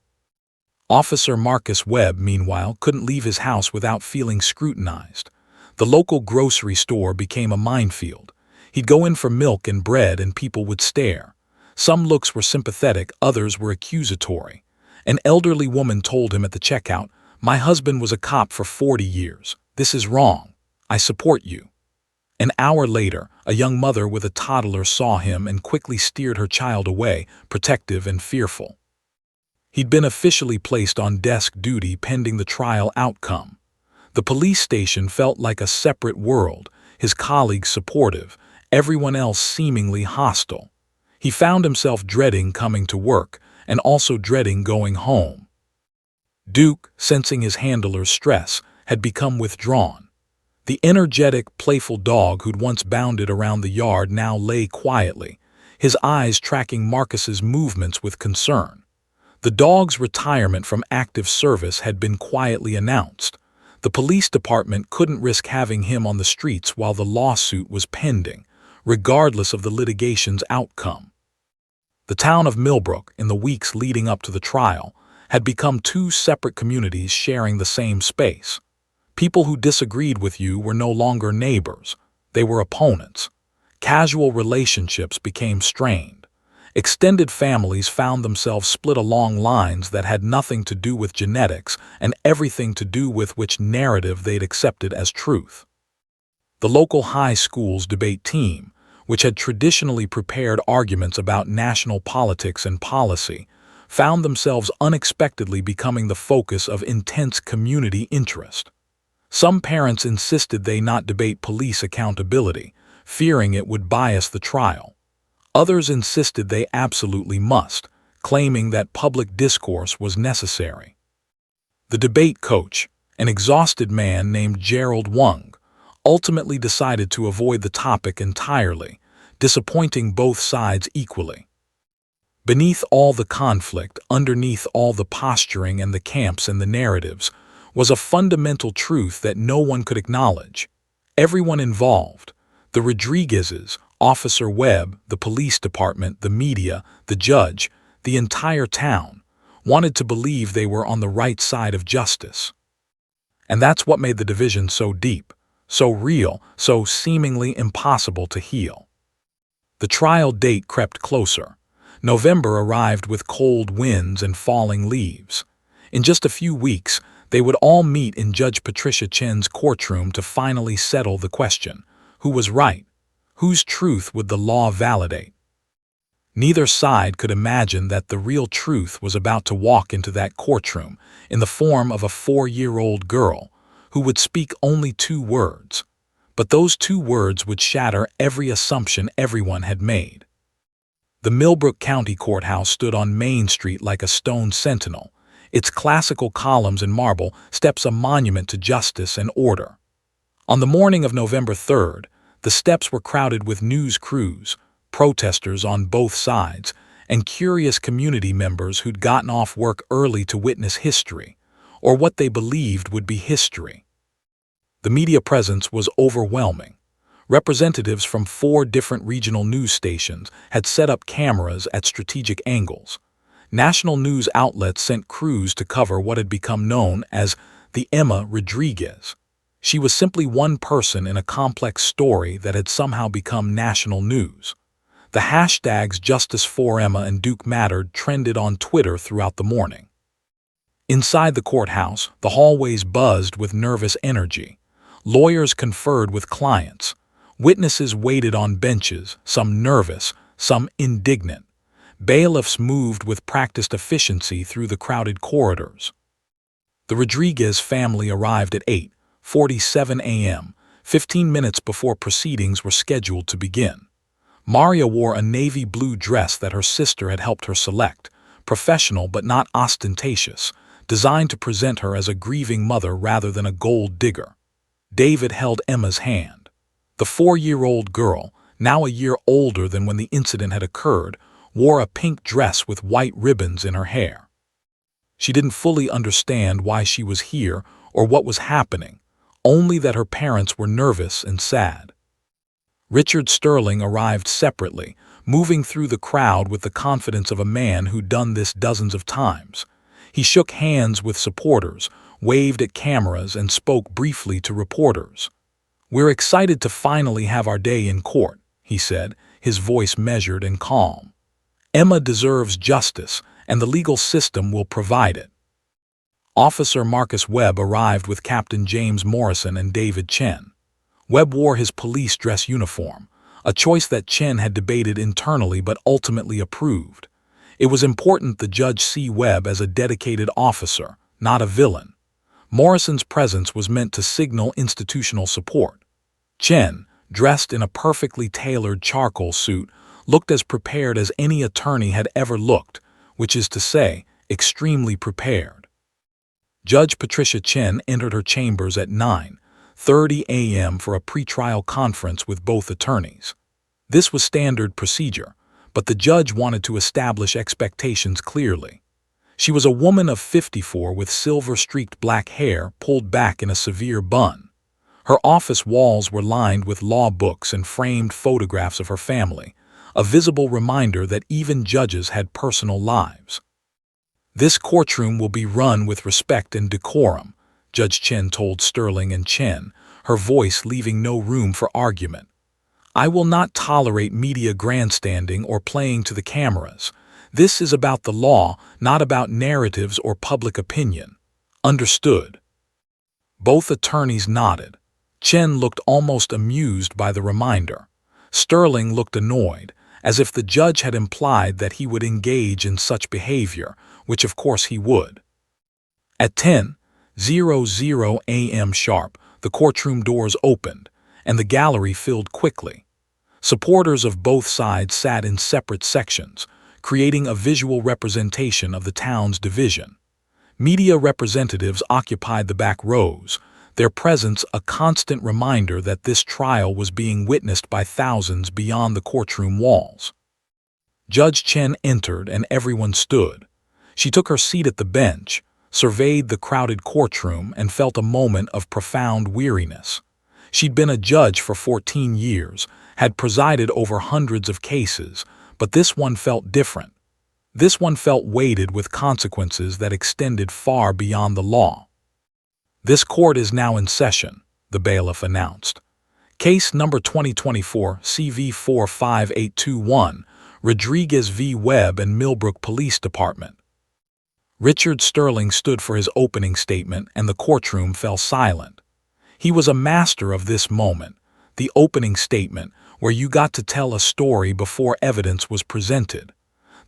Officer Marcus Webb, meanwhile, couldn't leave his house without feeling scrutinized. The local grocery store became a minefield. He'd go in for milk and bread and people would stare. Some looks were sympathetic, others were accusatory. An elderly woman told him at the checkout, "My husband was a cop for 40 years. This is wrong. I support you." An hour later, a young mother with a toddler saw him and quickly steered her child away, protective and fearful. He'd been officially placed on desk duty pending the trial outcome. The police station felt like a separate world, his colleagues supportive, everyone else seemingly hostile. He found himself dreading coming to work, and also dreading going home. Duke, sensing his handler's stress, had become withdrawn. The energetic, playful dog who'd once bounded around the yard now lay quietly, his eyes tracking Marcus's movements with concern. The dog's retirement from active service had been quietly announced. The police department couldn't risk having him on the streets while the lawsuit was pending, regardless of the litigation's outcome. The town of Millbrook, in the weeks leading up to the trial, had become two separate communities sharing the same space. People who disagreed with you were no longer neighbors, they were opponents. Casual relationships became strained. Extended families found themselves split along lines that had nothing to do with genetics and everything to do with which narrative they'd accepted as truth. The local high school's debate team, which had traditionally prepared arguments about national politics and policy, found themselves unexpectedly becoming the focus of intense community interest. Some parents insisted they not debate police accountability, fearing it would bias the trial. Others insisted they absolutely must, claiming that public discourse was necessary. The debate coach, an exhausted man named Gerald Wung, ultimately decided to avoid the topic entirely, disappointing both sides equally. Beneath all the conflict, underneath all the posturing and the camps and the narratives, was a fundamental truth that no one could acknowledge. Everyone involved, the Rodriguezes, Officer Webb, the police department, the media, the judge, the entire town, wanted to believe they were on the right side of justice. And that's what made the division so deep, so real, so seemingly impossible to heal. The trial date crept closer. November arrived with cold winds and falling leaves. In just a few weeks, they would all meet in Judge Patricia Chen's courtroom to finally settle the question: who was right? Whose truth would the law validate? Neither side could imagine that the real truth was about to walk into that courtroom in the form of a 4-year-old girl who would speak only 2 words. But those 2 words would shatter every assumption everyone had made. The Millbrook County Courthouse stood on Main Street like a stone sentinel, its classical columns and marble steps a monument to justice and order. On the morning of November 3rd, the steps were crowded with news crews, protesters on both sides, and curious community members who'd gotten off work early to witness history, or what they believed would be history. The media presence was overwhelming. Representatives from 4 different regional news stations had set up cameras at strategic angles. National news outlets sent crews to cover what had become known as the Emma Rodriguez. She was simply one person in a complex story that had somehow become national news. The hashtags Justice4Emma and Duke Mattered trended on Twitter throughout the morning. Inside the courthouse, the hallways buzzed with nervous energy. Lawyers conferred with clients. Witnesses waited on benches, some nervous, some indignant. Bailiffs moved with practiced efficiency through the crowded corridors. The Rodriguez family arrived at 8:47 a.m., 15 minutes before proceedings were scheduled to begin. Maria wore a navy blue dress that her sister had helped her select, professional but not ostentatious, designed to present her as a grieving mother rather than a gold digger. David held Emma's hand. The 4-year-old girl, now a year older than when the incident had occurred, wore a pink dress with white ribbons in her hair. She didn't fully understand why she was here or what was happening, only that her parents were nervous and sad. Richard Sterling arrived separately, moving through the crowd with the confidence of a man who'd done this dozens of times. He shook hands with supporters, waved at cameras, and spoke briefly to reporters. "We're excited to finally have our day in court," he said, his voice measured and calm. "Emma deserves justice, and the legal system will provide it." Officer Marcus Webb arrived with Captain James Morrison and David Chen. Webb wore his police dress uniform, a choice that Chen had debated internally but ultimately approved. It was important the judge see Webb as a dedicated officer, not a villain. Morrison's presence was meant to signal institutional support. Chen, dressed in a perfectly tailored charcoal suit, looked as prepared as any attorney had ever looked, which is to say, extremely prepared. Judge Patricia Chen entered her chambers at 9:30 a.m. for a pretrial conference with both attorneys. This was standard procedure, but the judge wanted to establish expectations clearly. She was a woman of 54 with silver-streaked black hair pulled back in a severe bun. Her office walls were lined with law books and framed photographs of her family, a visible reminder that even judges had personal lives. "This courtroom will be run with respect and decorum," Judge Chen told Sterling and Chen, her voice leaving no room for argument. "I will not tolerate media grandstanding or playing to the cameras. This is about the law, not about narratives or public opinion." "Understood." Both attorneys nodded. Chen looked almost amused by the reminder. Sterling looked annoyed, as if the judge had implied that he would engage in such behavior, which of course he would. At 10:00 a.m. sharp, the courtroom doors opened, and the gallery filled quickly. Supporters of both sides sat in separate sections, creating a visual representation of the town's division. Media representatives occupied the back rows, their presence a constant reminder that this trial was being witnessed by thousands beyond the courtroom walls. Judge Chen entered and everyone stood. She took her seat at the bench, surveyed the crowded courtroom, and felt a moment of profound weariness. She'd been a judge for 14 years, had presided over hundreds of cases, but this one felt different. This one felt weighted with consequences that extended far beyond the law. "This court is now in session," the bailiff announced. "Case number 2024 CV 45821, Rodriguez v. Webb and Millbrook Police Department." Richard Sterling stood for his opening statement, and the courtroom fell silent. He was a master of this moment, the opening statement, where you got to tell a story before evidence was presented.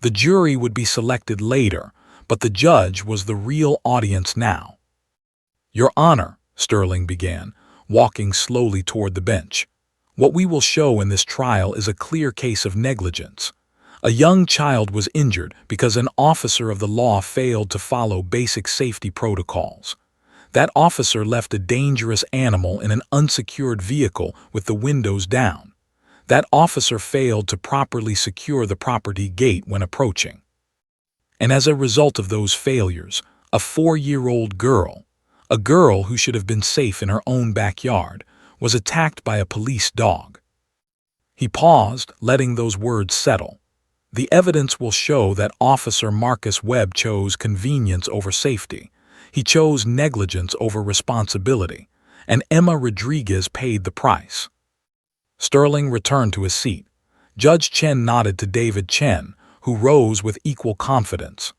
The jury would be selected later, but the judge was the real audience now. "Your Honor," Sterling began, walking slowly toward the bench, "what we will show in this trial is a clear case of negligence. A young child was injured because an officer of the law failed to follow basic safety protocols. That officer left a dangerous animal in an unsecured vehicle with the windows down. That officer failed to properly secure the property gate when approaching. And as a result of those failures, a 4-year-old girl, a girl who should have been safe in her own backyard, was attacked by a police dog." He paused, letting those words settle. "The evidence will show that Officer Marcus Webb chose convenience over safety. He chose negligence over responsibility, and Emma Rodriguez paid the price." Sterling returned to his seat. Judge Chen nodded to David Chen, who rose with equal confidence.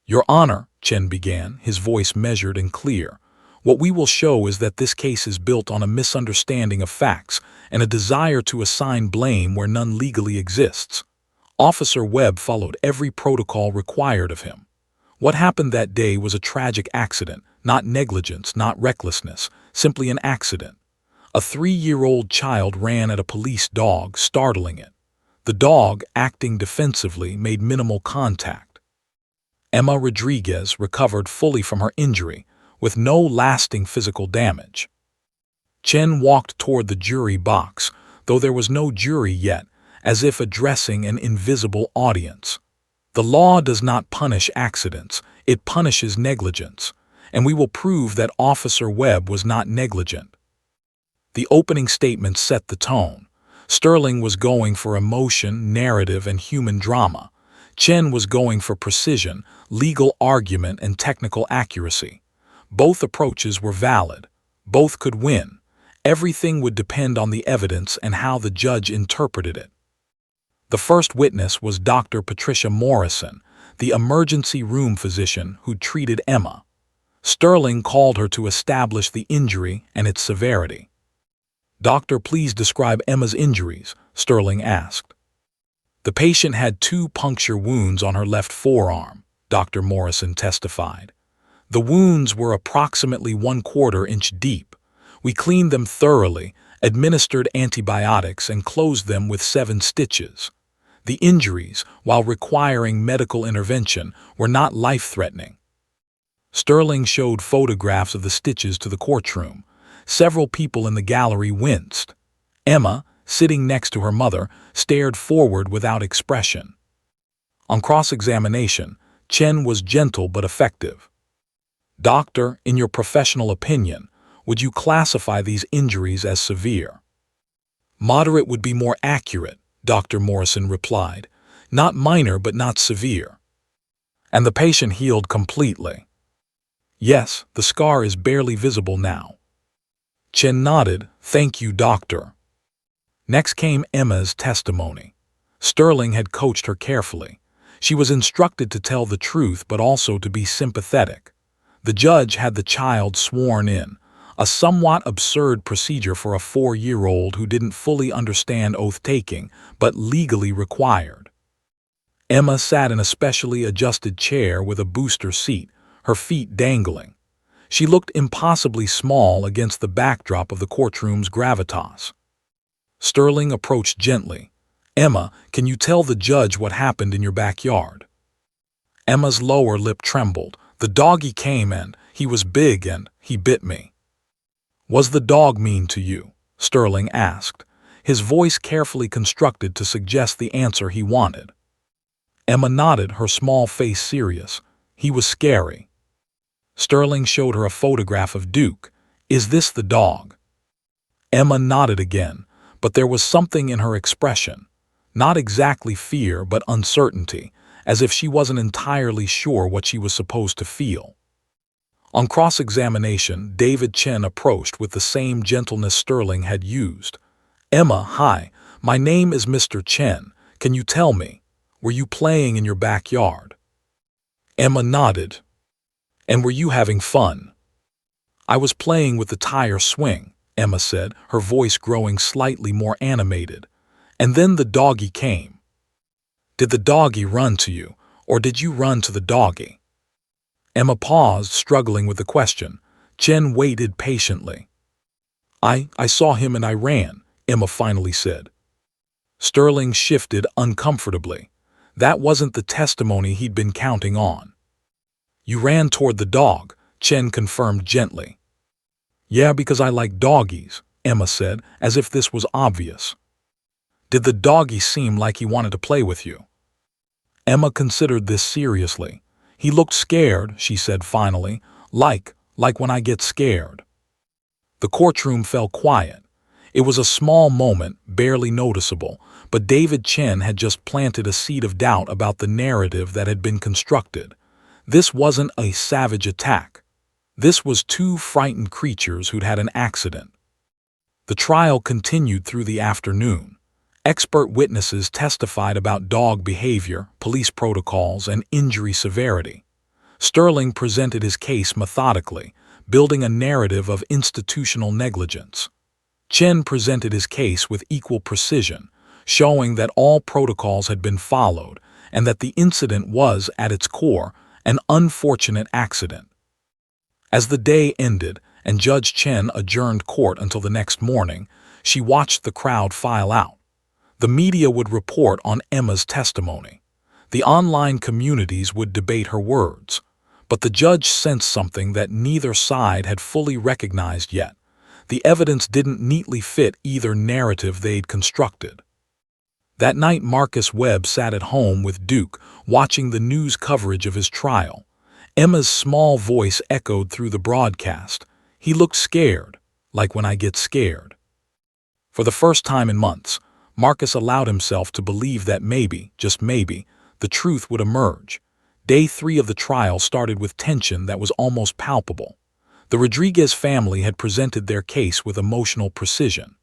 "Your Honor," Chen began, his voice measured and clear, "what we will show is that this case is built on a misunderstanding of facts and a desire to assign blame where none legally exists. Officer Webb followed every protocol required of him. What happened that day was a tragic accident, not negligence, not recklessness, simply an accident. A 3-year-old child ran at a police dog, startling it. The dog, acting defensively, made minimal contact. Emma Rodriguez recovered fully from her injury, with no lasting physical damage." Chen walked toward the jury box, though there was no jury yet, as if addressing an invisible audience. "The law does not punish accidents, it punishes negligence, and we will prove that Officer Webb was not negligent." The opening statement set the tone. Sterling was going for emotion, narrative, and human drama. Chen was going for precision, legal argument, and technical accuracy. Both approaches were valid. Both could win. Everything would depend on the evidence and how the judge interpreted it. The first witness was Dr. Patricia Morrison, the emergency room physician who treated Emma. Sterling called her to establish the injury and its severity. "Doctor, please describe Emma's injuries," Sterling asked. "The patient had 2 puncture wounds on her left forearm," Dr. Morrison testified. "The wounds were approximately 1/4 inch deep. We cleaned them thoroughly, administered antibiotics, and closed them with 7 stitches. The injuries, while requiring medical intervention, were not life-threatening." Sterling showed photographs of the stitches to the courtroom. Several people in the gallery winced. Emma, sitting next to her mother, stared forward without expression. On cross-examination, Chen was gentle but effective. "Doctor, in your professional opinion, would you classify these injuries as severe?" "Moderate would be more accurate," Dr. Morrison replied. Not minor, but not severe. And the patient healed completely. Yes, the scar is barely visible now. Chen nodded. Thank you, doctor. Next came Emma's testimony. Sterling had coached her carefully. She was instructed to tell the truth but also to be sympathetic. The judge had the child sworn in, a somewhat absurd procedure for a 4-year-old who didn't fully understand oath-taking, but legally required. Emma sat in a specially adjusted chair with a booster seat, her feet dangling. She looked impossibly small against the backdrop of the courtroom's gravitas. Sterling approached gently. Emma, can you tell the judge what happened in your backyard? Emma's lower lip trembled. The doggy came and he was big and he bit me. Was the dog mean to you? Sterling asked, his voice carefully constructed to suggest the answer he wanted. Emma nodded, her small face serious. He was scary. Sterling showed her a photograph of Duke. Is this the dog? Emma nodded again, but there was something in her expression. Not exactly fear, but uncertainty, as if she wasn't entirely sure what she was supposed to feel. On cross-examination, David Chen approached with the same gentleness Sterling had used. Emma, hi, my name is Mr. Chen. Can you tell me, were you playing in your backyard? Emma nodded. And were you having fun? I was playing with the tire swing, Emma said, her voice growing slightly more animated. And then the doggy came. Did the doggy run to you, or did you run to the doggy? Emma paused, struggling with the question. Chen waited patiently. I saw him and I ran, Emma finally said. Sterling shifted uncomfortably. That wasn't the testimony he'd been counting on. You ran toward the dog, Chen confirmed gently. Yeah, because I like doggies, Emma said, as if this was obvious. Did the doggy seem like he wanted to play with you? Emma considered this seriously. He looked scared, she said finally, like when I get scared. The courtroom fell quiet. It was a small moment, barely noticeable, but David Chen had just planted a seed of doubt about the narrative that had been constructed. This wasn't a savage attack. This was two frightened creatures who'd had an accident. The trial continued through the afternoon. Expert witnesses testified about dog behavior, police protocols, and injury severity. Sterling presented his case methodically, building a narrative of institutional negligence. Chen presented his case with equal precision, showing that all protocols had been followed and that the incident was, at its core, an unfortunate accident. As the day ended and Judge Chen adjourned court until the next morning, she watched the crowd file out. The media would report on Emma's testimony. The online communities would debate her words. But the judge sensed something that neither side had fully recognized yet. The evidence didn't neatly fit either narrative they'd constructed. That night, Marcus Webb sat at home with Duke, watching the news coverage of his trial. Emma's small voice echoed through the broadcast. He looked scared, like when I get scared. For the first time in months, Marcus allowed himself to believe that maybe, just maybe, the truth would emerge. Day 3 of the trial started with tension that was almost palpable. The Rodriguez family had presented their case with emotional precision.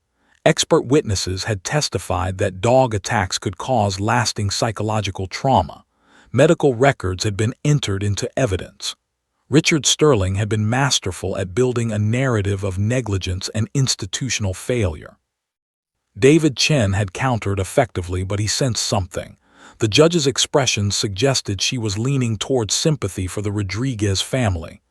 Expert witnesses had testified that dog attacks could cause lasting psychological trauma. Medical records had been entered into evidence. Richard Sterling had been masterful at building a narrative of negligence and institutional failure. David Chen had countered effectively, but he sensed something. The judge's expression suggested she was leaning towards sympathy for the Rodriguez family.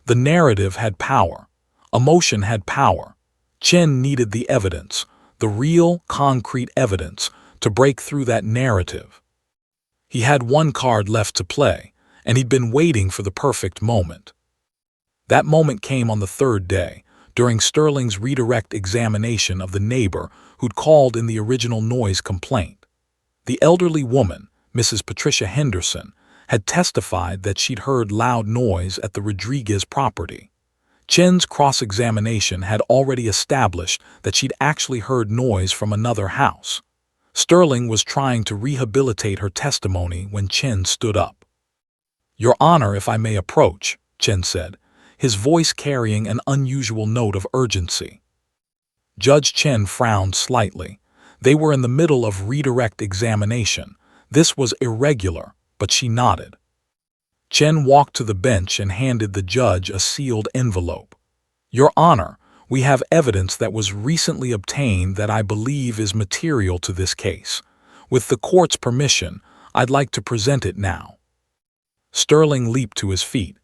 The narrative had power. Emotion had power. Chen needed the evidence, the real, concrete evidence, to break through that narrative. He had one card left to play, and he'd been waiting for the perfect moment. That moment came on the third day, during Sterling's redirect examination of the neighbor who'd called in the original noise complaint. The elderly woman, Mrs. Patricia Henderson, had testified that she'd heard loud noise at the Rodriguez property. Chen's cross-examination had already established that she'd actually heard noise from another house. Sterling was trying to rehabilitate her testimony when Chen stood up. "Your Honor, if I may approach," Chen said, his voice carrying an unusual note of urgency. Judge Chen frowned slightly. They were in the middle of redirect examination. This was irregular, but she nodded. Chen walked to the bench and handed the judge a sealed envelope. "Your Honor, we have evidence that was recently obtained that I believe is material to this case. With the court's permission, I'd like to present it now." Sterling leaped to his feet.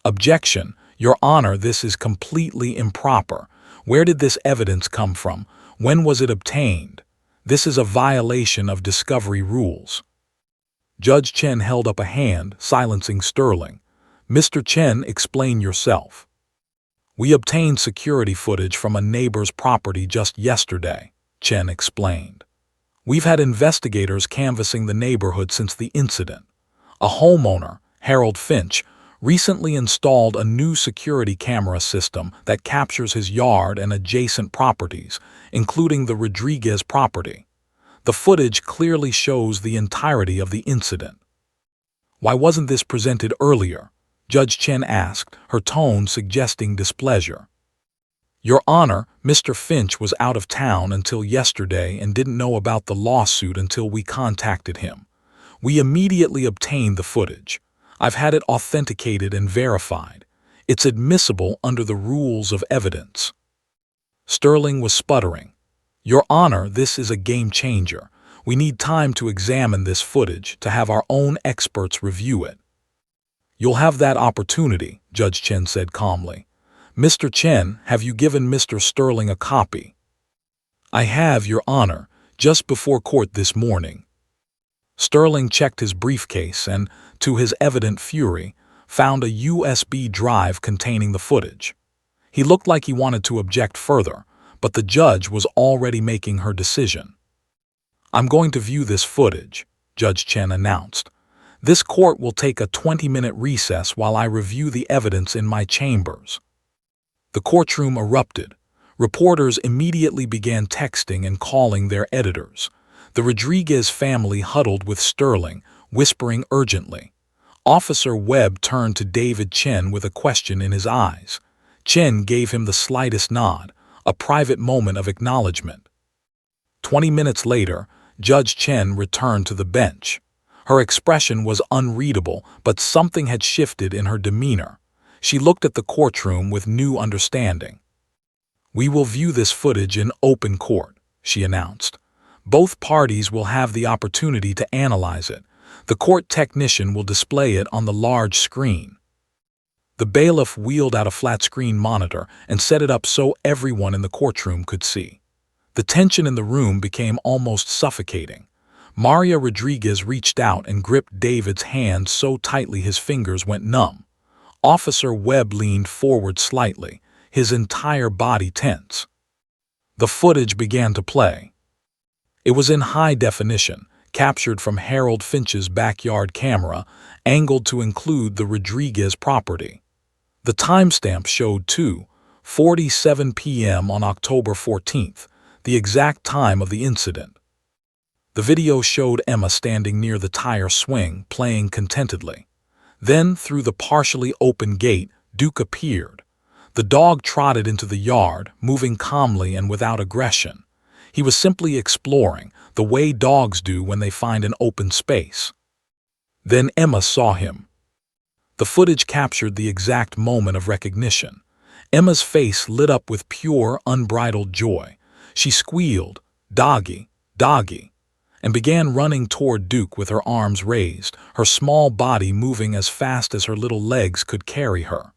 "Objection, Your Honor, this is completely improper. Where did this evidence come from? When was it obtained? This is a violation of discovery rules." Judge Chen held up a hand, silencing Sterling. "Mr. Chen, explain yourself." "We obtained security footage from a neighbor's property just yesterday," Chen explained. "We've had investigators canvassing the neighborhood since the incident. A homeowner, Harold Finch, recently installed a new security camera system that captures his yard and adjacent properties, including the Rodriguez property. The footage clearly shows the entirety of the incident." "Why wasn't this presented earlier?" Judge Chen asked, her tone suggesting displeasure. "Your Honor, Mr. Finch was out of town until yesterday and didn't know about the lawsuit until we contacted him. We immediately obtained the footage. I've had it authenticated and verified. It's admissible under the rules of evidence." Sterling was sputtering. "Your Honor, this is a game changer. We need time to examine this footage, to have our own experts review it." "You'll have that opportunity," Judge Chen said calmly. "Mr. Chen, have you given Mr. Sterling a copy?" "I have, Your Honor, just before court this morning." Sterling checked his briefcase and, to his evident fury, found a USB drive containing the footage. He looked like he wanted to object further, but the judge was already making her decision. "I'm going to view this footage," Judge Chen announced. "This court will take a 20-minute recess while I review the evidence in my chambers." The courtroom erupted. Reporters immediately began texting and calling their editors. The Rodriguez family huddled with Sterling, whispering urgently. Officer Webb turned to David Chen with a question in his eyes. Chen gave him the slightest nod, a private moment of acknowledgement. 20 minutes later, Judge Chen returned to the bench. Her expression was unreadable, but something had shifted in her demeanor. She looked at the courtroom with new understanding. "We will view this footage in open court," she announced. "Both parties will have the opportunity to analyze it. The court technician will display it on the large screen." The bailiff wheeled out a flat-screen monitor and set it up so everyone in the courtroom could see. The tension in the room became almost suffocating. Maria Rodriguez reached out and gripped David's hand so tightly his fingers went numb. Officer Webb leaned forward slightly, his entire body tense. The footage began to play. It was in high definition, captured from Harold Finch's backyard camera, angled to include the Rodriguez property. The timestamp showed 2:47 p.m. on October 14th, the exact time of the incident. The video showed Emma standing near the tire swing, playing contentedly. Then, through the partially open gate, Duke appeared. The dog trotted into the yard, moving calmly and without aggression. He was simply exploring, the way dogs do when they find an open space. Then Emma saw him. The footage captured the exact moment of recognition. Emma's face lit up with pure, unbridled joy. She squealed, "Doggy, doggy," and began running toward Duke with her arms raised, her small body moving as fast as her little legs could carry her.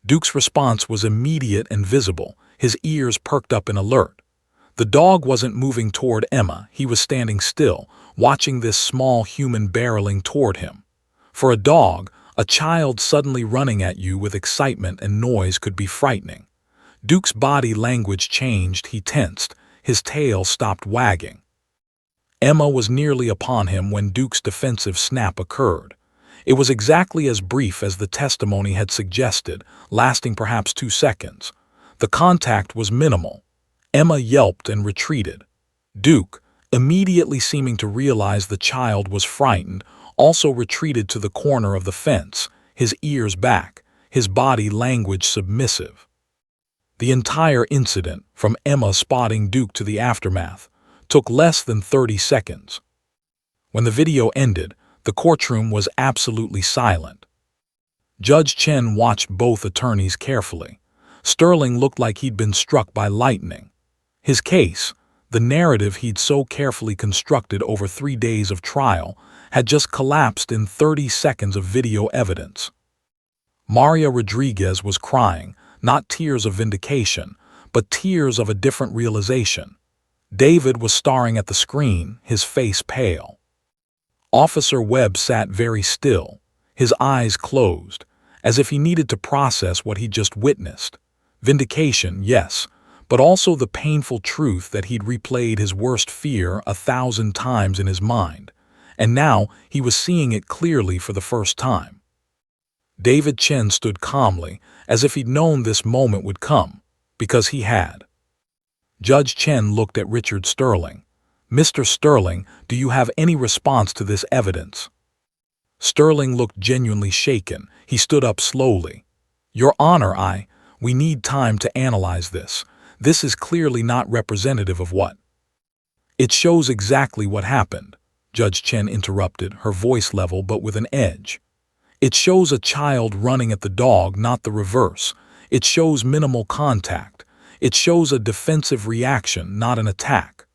Duke's response was immediate and visible, his ears perked up in alert. The dog wasn't moving toward Emma, he was standing still, watching this small human barreling toward him. For a dog, a child suddenly running at you with excitement and noise could be frightening. Duke's body language changed, he tensed, his tail stopped wagging. Emma was nearly upon him when Duke's defensive snap occurred. It was exactly as brief as the testimony had suggested, lasting perhaps 2 seconds. The contact was minimal. Emma yelped and retreated. Duke, immediately seeming to realize the child was frightened, also retreated to the corner of the fence, his ears back, his body language submissive. The entire incident, from Emma spotting Duke to the aftermath, took less than 30 seconds. When the video ended, the courtroom was absolutely silent. Judge Chen watched both attorneys carefully. Sterling looked like he'd been struck by lightning. His case, the narrative he'd so carefully constructed over 3 days of trial, had just collapsed in 30 seconds of video evidence. Maria Rodriguez was crying, not tears of vindication, but tears of a different realization. David was staring at the screen, his face pale. Officer Webb sat very still, his eyes closed, as if he needed to process what he'd just witnessed. Vindication, yes, but also the painful truth that he'd replayed his worst fear 1,000 times in his mind, and now he was seeing it clearly for the first time. David Chen stood calmly, as if he'd known this moment would come, because he had. Judge Chen looked at Richard Sterling. "Mr. Sterling, do you have any response to this evidence?" Sterling looked genuinely shaken. He stood up slowly. "Your Honor, we need time to analyze this. This is clearly not representative of what." "It shows exactly what happened," Judge Chen interrupted, her voice level but with an edge. "It shows a child running at the dog, not the reverse. It shows minimal contact. It shows a defensive reaction, not an attack.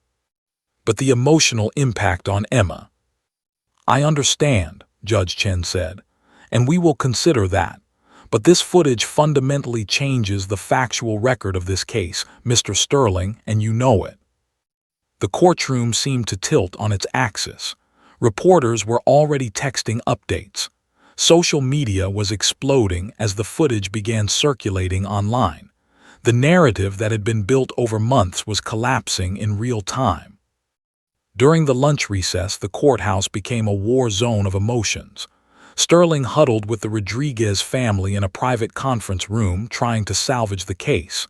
But the emotional impact on Emma." "I understand," Judge Chen said, "and we will consider that. But this footage fundamentally changes the factual record of this case, Mr. Sterling, and you know it." The courtroom seemed to tilt on its axis. Reporters were already texting updates. Social media was exploding as the footage began circulating online. The narrative that had been built over months was collapsing in real time. During the lunch recess, the courthouse became a war zone of emotions. Sterling huddled with the Rodriguez family in a private conference room trying to salvage the case.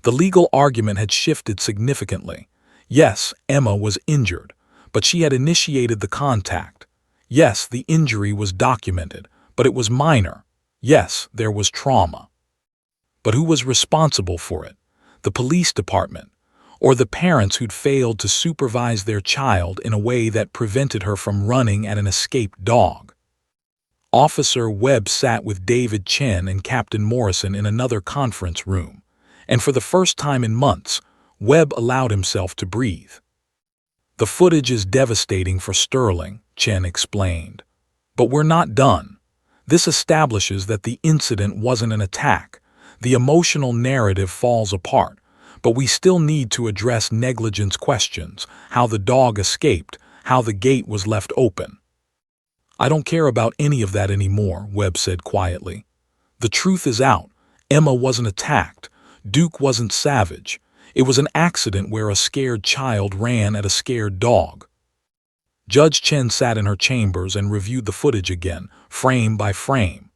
The legal argument had shifted significantly. Yes, Emma was injured, but she had initiated the contact. Yes, the injury was documented, but it was minor. Yes, there was trauma. But who was responsible for it? The police department? Or the parents who'd failed to supervise their child in a way that prevented her from running at an escaped dog? Officer Webb sat with David Chen and Captain Morrison in another conference room, and for the first time in months, Webb allowed himself to breathe. "The footage is devastating for Sterling," Chen explained. "But we're not done. This establishes that the incident wasn't an attack. The emotional narrative falls apart, but we still need to address negligence questions, how the dog escaped, how the gate was left open." "I don't care about any of that anymore," Webb said quietly. "The truth is out. Emma wasn't attacked. Duke wasn't savage. It was an accident where a scared child ran at a scared dog." Judge Chen sat in her chambers and reviewed the footage again, frame by frame.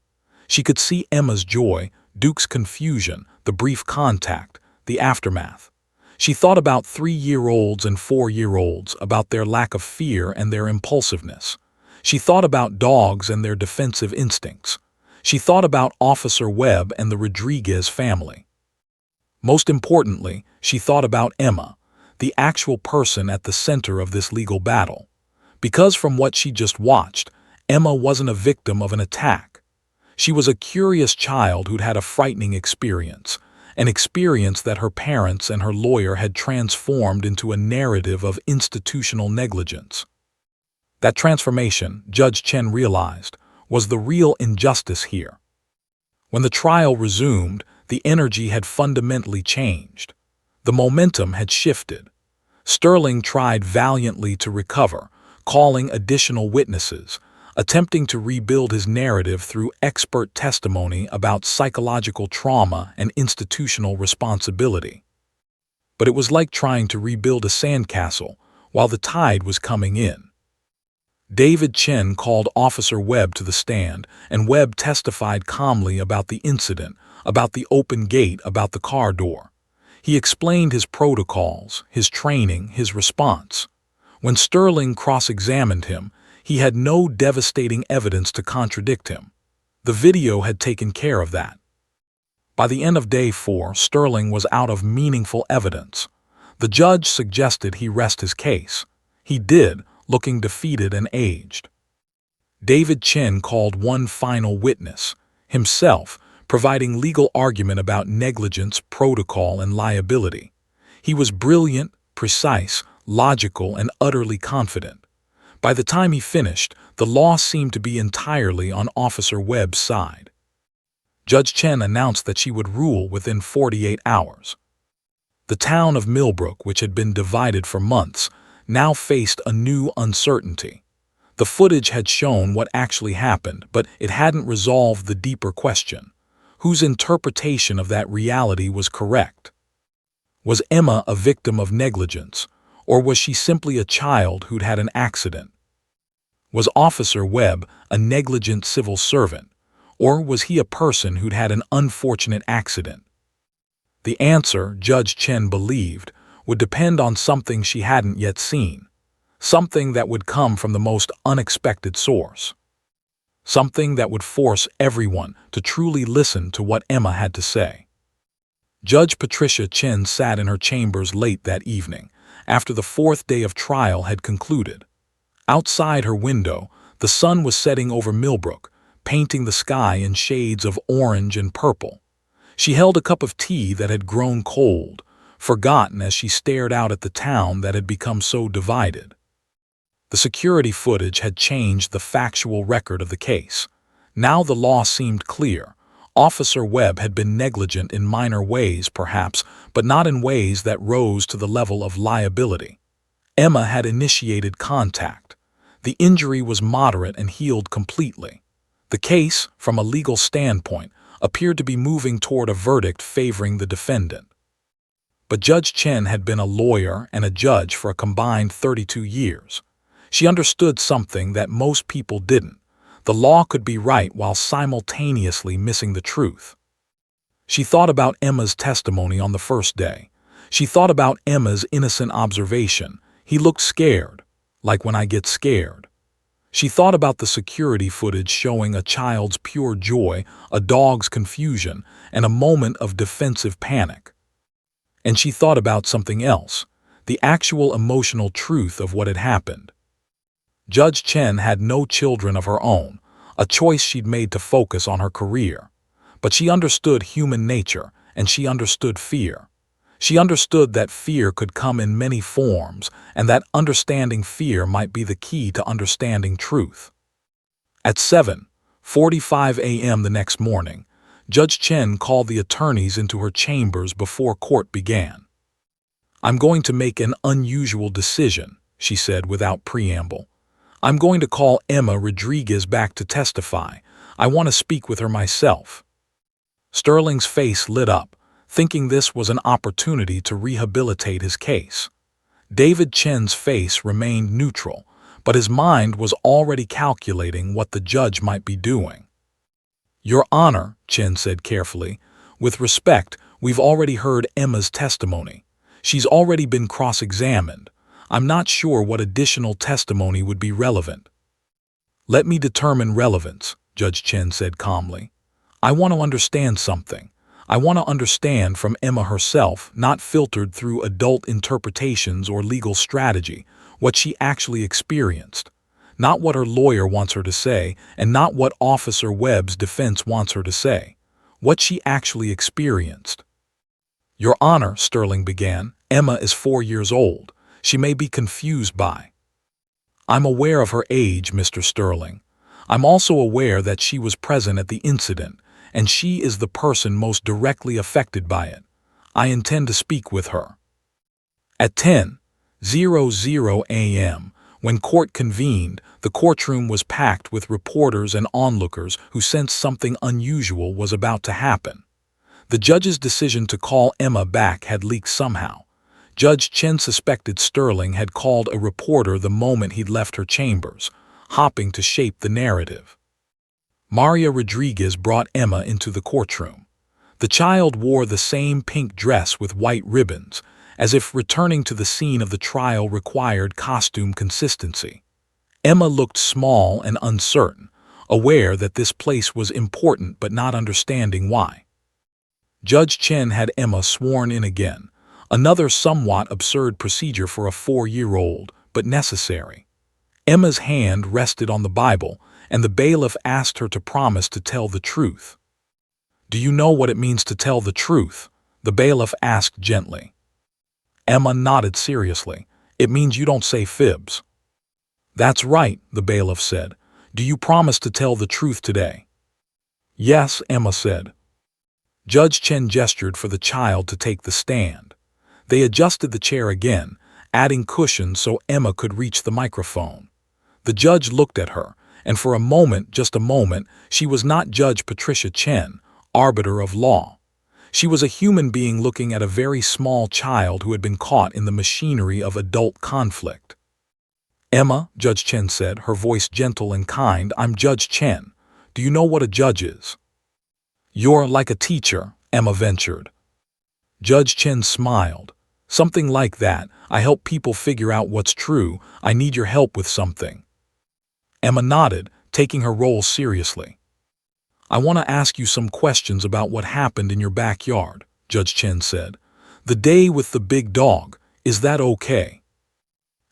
She could see Emma's joy, Duke's confusion, the brief contact, the aftermath. She thought about 3-year-olds and 4-year-olds, about their lack of fear and their impulsiveness. She thought about dogs and their defensive instincts. She thought about Officer Webb and the Rodriguez family. Most importantly, she thought about Emma, the actual person at the center of this legal battle. Because from what she just watched, Emma wasn't a victim of an attack. She was a curious child who'd had a frightening experience, an experience that her parents and her lawyer had transformed into a narrative of institutional negligence. That transformation, Judge Chen realized, was the real injustice here. When the trial resumed, the energy had fundamentally changed. The momentum had shifted. Sterling tried valiantly to recover, calling additional witnesses, attempting to rebuild his narrative through expert testimony about psychological trauma and institutional responsibility. But it was like trying to rebuild a sandcastle while the tide was coming in. David Chen called Officer Webb to the stand, and Webb testified calmly about the incident, about the open gate, about the car door. He explained his protocols, his training, his response. When Sterling cross-examined him, he had no devastating evidence to contradict him. The video had taken care of that. By the end of day 4, Sterling was out of meaningful evidence. The judge suggested he rest his case. He did, looking defeated and aged. David Chen called one final witness, himself, providing legal argument about negligence, protocol, and liability. He was brilliant, precise, logical, and utterly confident. By the time he finished, the law seemed to be entirely on Officer Webb's side. Judge Chen announced that she would rule within 48 hours. The town of Millbrook, which had been divided for months, now faced a new uncertainty. The footage had shown what actually happened, but it hadn't resolved the deeper question. Whose interpretation of that reality was correct? Was Emma a victim of negligence, or was she simply a child who'd had an accident? Was Officer Webb a negligent civil servant, or was he a person who'd had an unfortunate accident? The answer, Judge Chen believed, would depend on something she hadn't yet seen, something that would come from the most unexpected source, something that would force everyone to truly listen to what Emma had to say. Judge Patricia Chen sat in her chambers late that evening, after the 4th day of trial had concluded. Outside her window, the sun was setting over Millbrook, painting the sky in shades of orange and purple. She held a cup of tea that had grown cold, forgotten as she stared out at the town that had become so divided. The security footage had changed the factual record of the case. Now the law seemed clear. Officer Webb had been negligent in minor ways, perhaps, but not in ways that rose to the level of liability. Emma had initiated contact. The injury was moderate and healed completely. The case, from a legal standpoint, appeared to be moving toward a verdict favoring the defendant. But Judge Chen had been a lawyer and a judge for a combined 32 years. She understood something that most people didn't. The law could be right while simultaneously missing the truth. She thought about Emma's testimony on the first day. She thought about Emma's innocent observation. He looked scared, like when I get scared. She thought about the security footage showing a child's pure joy, a dog's confusion, and a moment of defensive panic. And she thought about something else, the actual emotional truth of what had happened. Judge Chen had no children of her own, a choice she'd made to focus on her career. But she understood human nature, and she understood fear. She understood that fear could come in many forms, and that understanding fear might be the key to understanding truth. At 7:45 a.m. the next morning, Judge Chen called the attorneys into her chambers before court began. "I'm going to make an unusual decision," she said without preamble. "I'm going to call Emma Rodriguez back to testify. I want to speak with her myself." Sterling's face lit up, thinking this was an opportunity to rehabilitate his case. David Chen's face remained neutral, but his mind was already calculating what the judge might be doing. "Your Honor," Chen said carefully, "with respect, we've already heard Emma's testimony. She's already been cross-examined. I'm not sure what additional testimony would be relevant." "Let me determine relevance," Judge Chen said calmly. "I want to understand something. I want to understand from Emma herself, not filtered through adult interpretations or legal strategy, what she actually experienced. Not what her lawyer wants her to say, and not what Officer Webb's defense wants her to say. What she actually experienced." "Your Honor," Sterling began, "Emma is 4 years old. She may be confused by—" "I'm aware of her age, Mr. Sterling. I'm also aware that she was present at the incident, and she is the person most directly affected by it. I intend to speak with her." At 10:00 a.m., when court convened, the courtroom was packed with reporters and onlookers who sensed something unusual was about to happen. The judge's decision to call Emma back had leaked somehow. Judge Chen suspected Sterling had called a reporter the moment he'd left her chambers, hoping to shape the narrative. Maria Rodriguez brought Emma into the courtroom. The child wore the same pink dress with white ribbons, as if returning to the scene of the trial required costume consistency. Emma looked small and uncertain, aware that this place was important but not understanding why. Judge Chen had Emma sworn in again, another somewhat absurd procedure for a 4-year-old, but necessary. Emma's hand rested on the Bible, and the bailiff asked her to promise to tell the truth. "Do you know what it means to tell the truth?" the bailiff asked gently. Emma nodded seriously. "It means you don't say fibs." "That's right," the bailiff said. "Do you promise to tell the truth today?" "Yes," Emma said. Judge Chen gestured for the child to take the stand. They adjusted the chair again, adding cushions so Emma could reach the microphone. The judge looked at her, and for a moment, just a moment, she was not Judge Patricia Chen, arbiter of law. She was a human being looking at a very small child who had been caught in the machinery of adult conflict. "Emma," Judge Chen said, her voice gentle and kind, "I'm Judge Chen. Do you know what a judge is?" "You're like a teacher," Emma ventured. Judge Chen smiled. "Something like that. I help people figure out what's true. I need your help with something." Emma nodded, taking her role seriously. "I want to ask you some questions about what happened in your backyard," Judge Chen said. "The day with the big dog, is that okay?"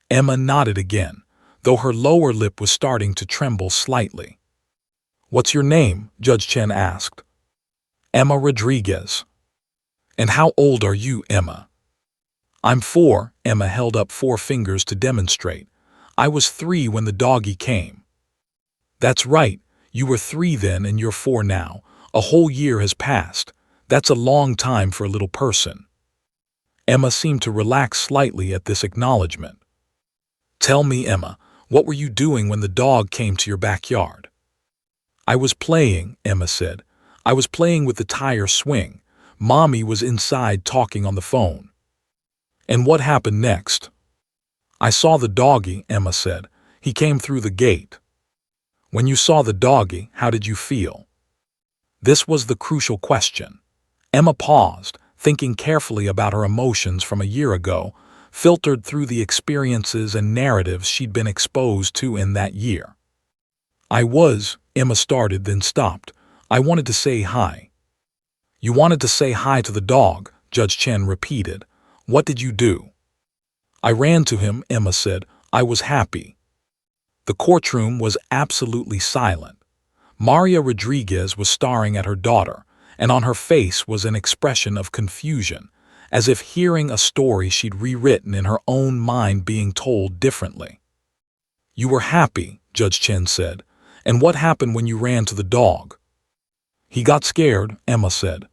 Emma nodded again, though her lower lip was starting to tremble slightly. "What's your name?" Judge Chen asked. "Emma Rodriguez." "And how old are you, Emma?" "I'm 4, Emma held up 4 fingers to demonstrate. "I was 3 when the doggy came." "That's right, you were 3 then and you're 4 now. A whole year has passed. That's a long time for a little person." Emma seemed to relax slightly at this acknowledgement. "Tell me, Emma, what were you doing when the dog came to your backyard?" "I was playing," Emma said. "I was playing with the tire swing. Mommy was inside talking on the phone." "And what happened next?" "I saw the doggy," Emma said. "He came through the gate." "When you saw the doggy, how did you feel?" This was the crucial question. Emma paused, thinking carefully about her emotions from a year ago, filtered through the experiences and narratives she'd been exposed to in that year. Emma started, then stopped. "I wanted to say hi." "You wanted to say hi to the dog," Judge Chen repeated. "What did you do?" "I ran to him," Emma said. "I was happy." The courtroom was absolutely silent. Maria Rodriguez was staring at her daughter, and on her face was an expression of confusion, as if hearing a story she'd rewritten in her own mind being told differently. "You were happy," Judge Chen said. "And what happened when you ran to the dog?" "He got scared," Emma said.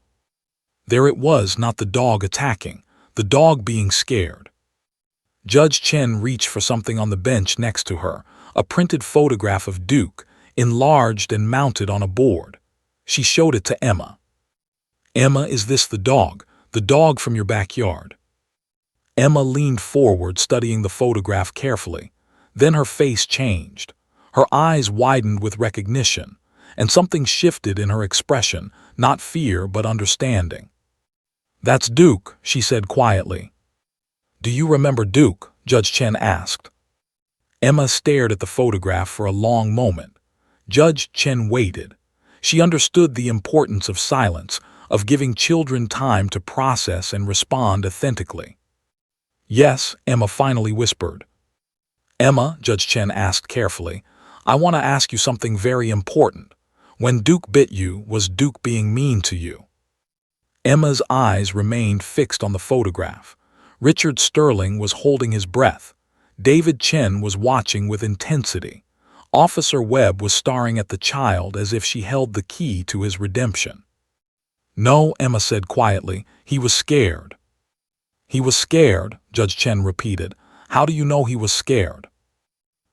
There it was, not the dog attacking, the dog being scared. Judge Chen reached for something on the bench next to her, a printed photograph of Duke, enlarged and mounted on a board. She showed it to Emma. "Emma, is this the dog from your backyard?" Emma leaned forward, studying the photograph carefully. Then her face changed. Her eyes widened with recognition, and something shifted in her expression, not fear but understanding. "That's Duke," she said quietly. "Do you remember Duke?" Judge Chen asked. Emma stared at the photograph for a long moment. Judge Chen waited. She understood the importance of silence, of giving children time to process and respond authentically. "Yes," Emma finally whispered. "Emma," Judge Chen asked carefully, "I want to ask you something very important. When Duke bit you, was Duke being mean to you?" Emma's eyes remained fixed on the photograph. Richard Sterling was holding his breath. David Chen was watching with intensity. Officer Webb was staring at the child as if she held the key to his redemption. "No," Emma said quietly, "he was scared." "He was scared," Judge Chen repeated. "How do you know he was scared?"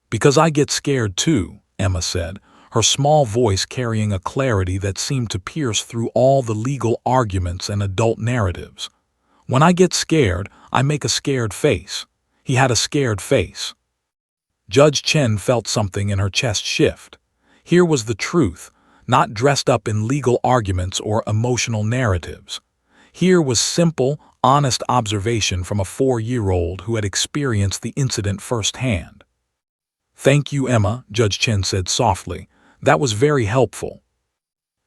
"Because I get scared too," Emma said, her small voice carrying a clarity that seemed to pierce through all the legal arguments and adult narratives. "When I get scared, I make a scared face." He had a scared face. Judge Chen felt something in her chest shift. Here was the truth, not dressed up in legal arguments or emotional narratives. Here was simple, honest observation from a 4-year-old who had experienced the incident firsthand. "Thank you, Emma," Judge Chen said softly. "That was very helpful."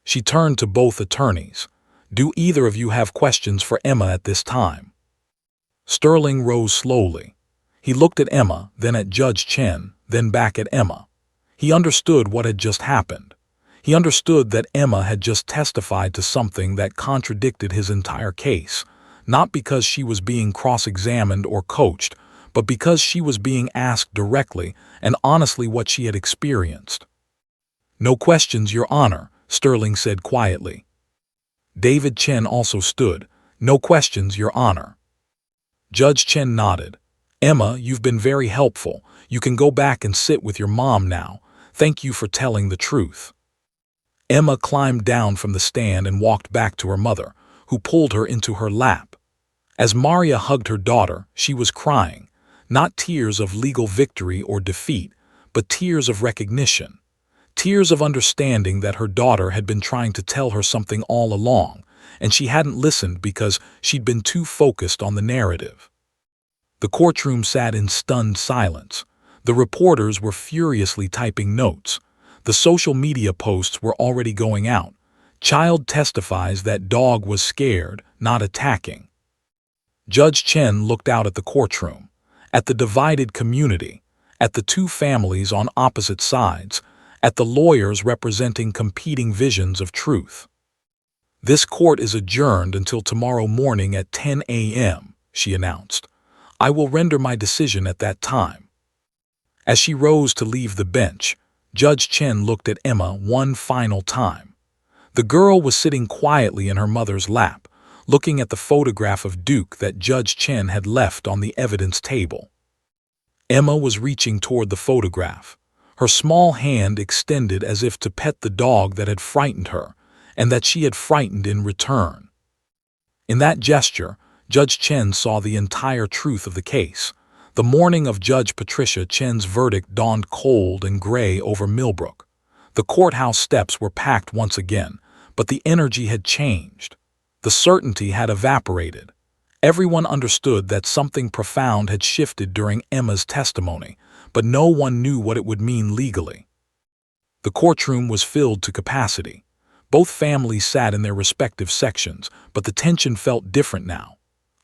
She turned to both attorneys. "Do either of you have questions for Emma at this time?" Sterling rose slowly. He looked at Emma, then at Judge Chen, then back at Emma. He understood what had just happened. He understood that Emma had just testified to something that contradicted his entire case, not because she was being cross-examined or coached, but because she was being asked directly and honestly what she had experienced. "No questions, Your Honor," Sterling said quietly. David Chen also stood. "No questions, Your Honor." Judge Chen nodded. "Emma, you've been very helpful. You can go back and sit with your mom now. Thank you for telling the truth." Emma climbed down from the stand and walked back to her mother, who pulled her into her lap. As Maria hugged her daughter, she was crying, not tears of legal victory or defeat, but tears of recognition, tears of understanding that her daughter had been trying to tell her something all along, and she hadn't listened because she'd been too focused on the narrative. The courtroom sat in stunned silence. The reporters were furiously typing notes. The social media posts were already going out. "Child testifies that dog was scared, not attacking." Judge Chen looked out at the courtroom, at the divided community, at the two families on opposite sides, at the lawyers representing competing visions of truth. "This court is adjourned until tomorrow morning at 10 a.m., she announced. "I will render my decision at that time." As she rose to leave the bench, Judge Chen looked at Emma one final time. The girl was sitting quietly in her mother's lap, looking at the photograph of Duke that Judge Chen had left on the evidence table. Emma was reaching toward the photograph, her small hand extended as if to pet the dog that had frightened her, and that she had frightened in return. In that gesture, Judge Chen saw the entire truth of the case. The morning of Judge Patricia Chen's verdict dawned cold and gray over Millbrook. The courthouse steps were packed once again, but the energy had changed. The certainty had evaporated. Everyone understood that something profound had shifted during Emma's testimony, but no one knew what it would mean legally. The courtroom was filled to capacity. Both families sat in their respective sections, but the tension felt different now.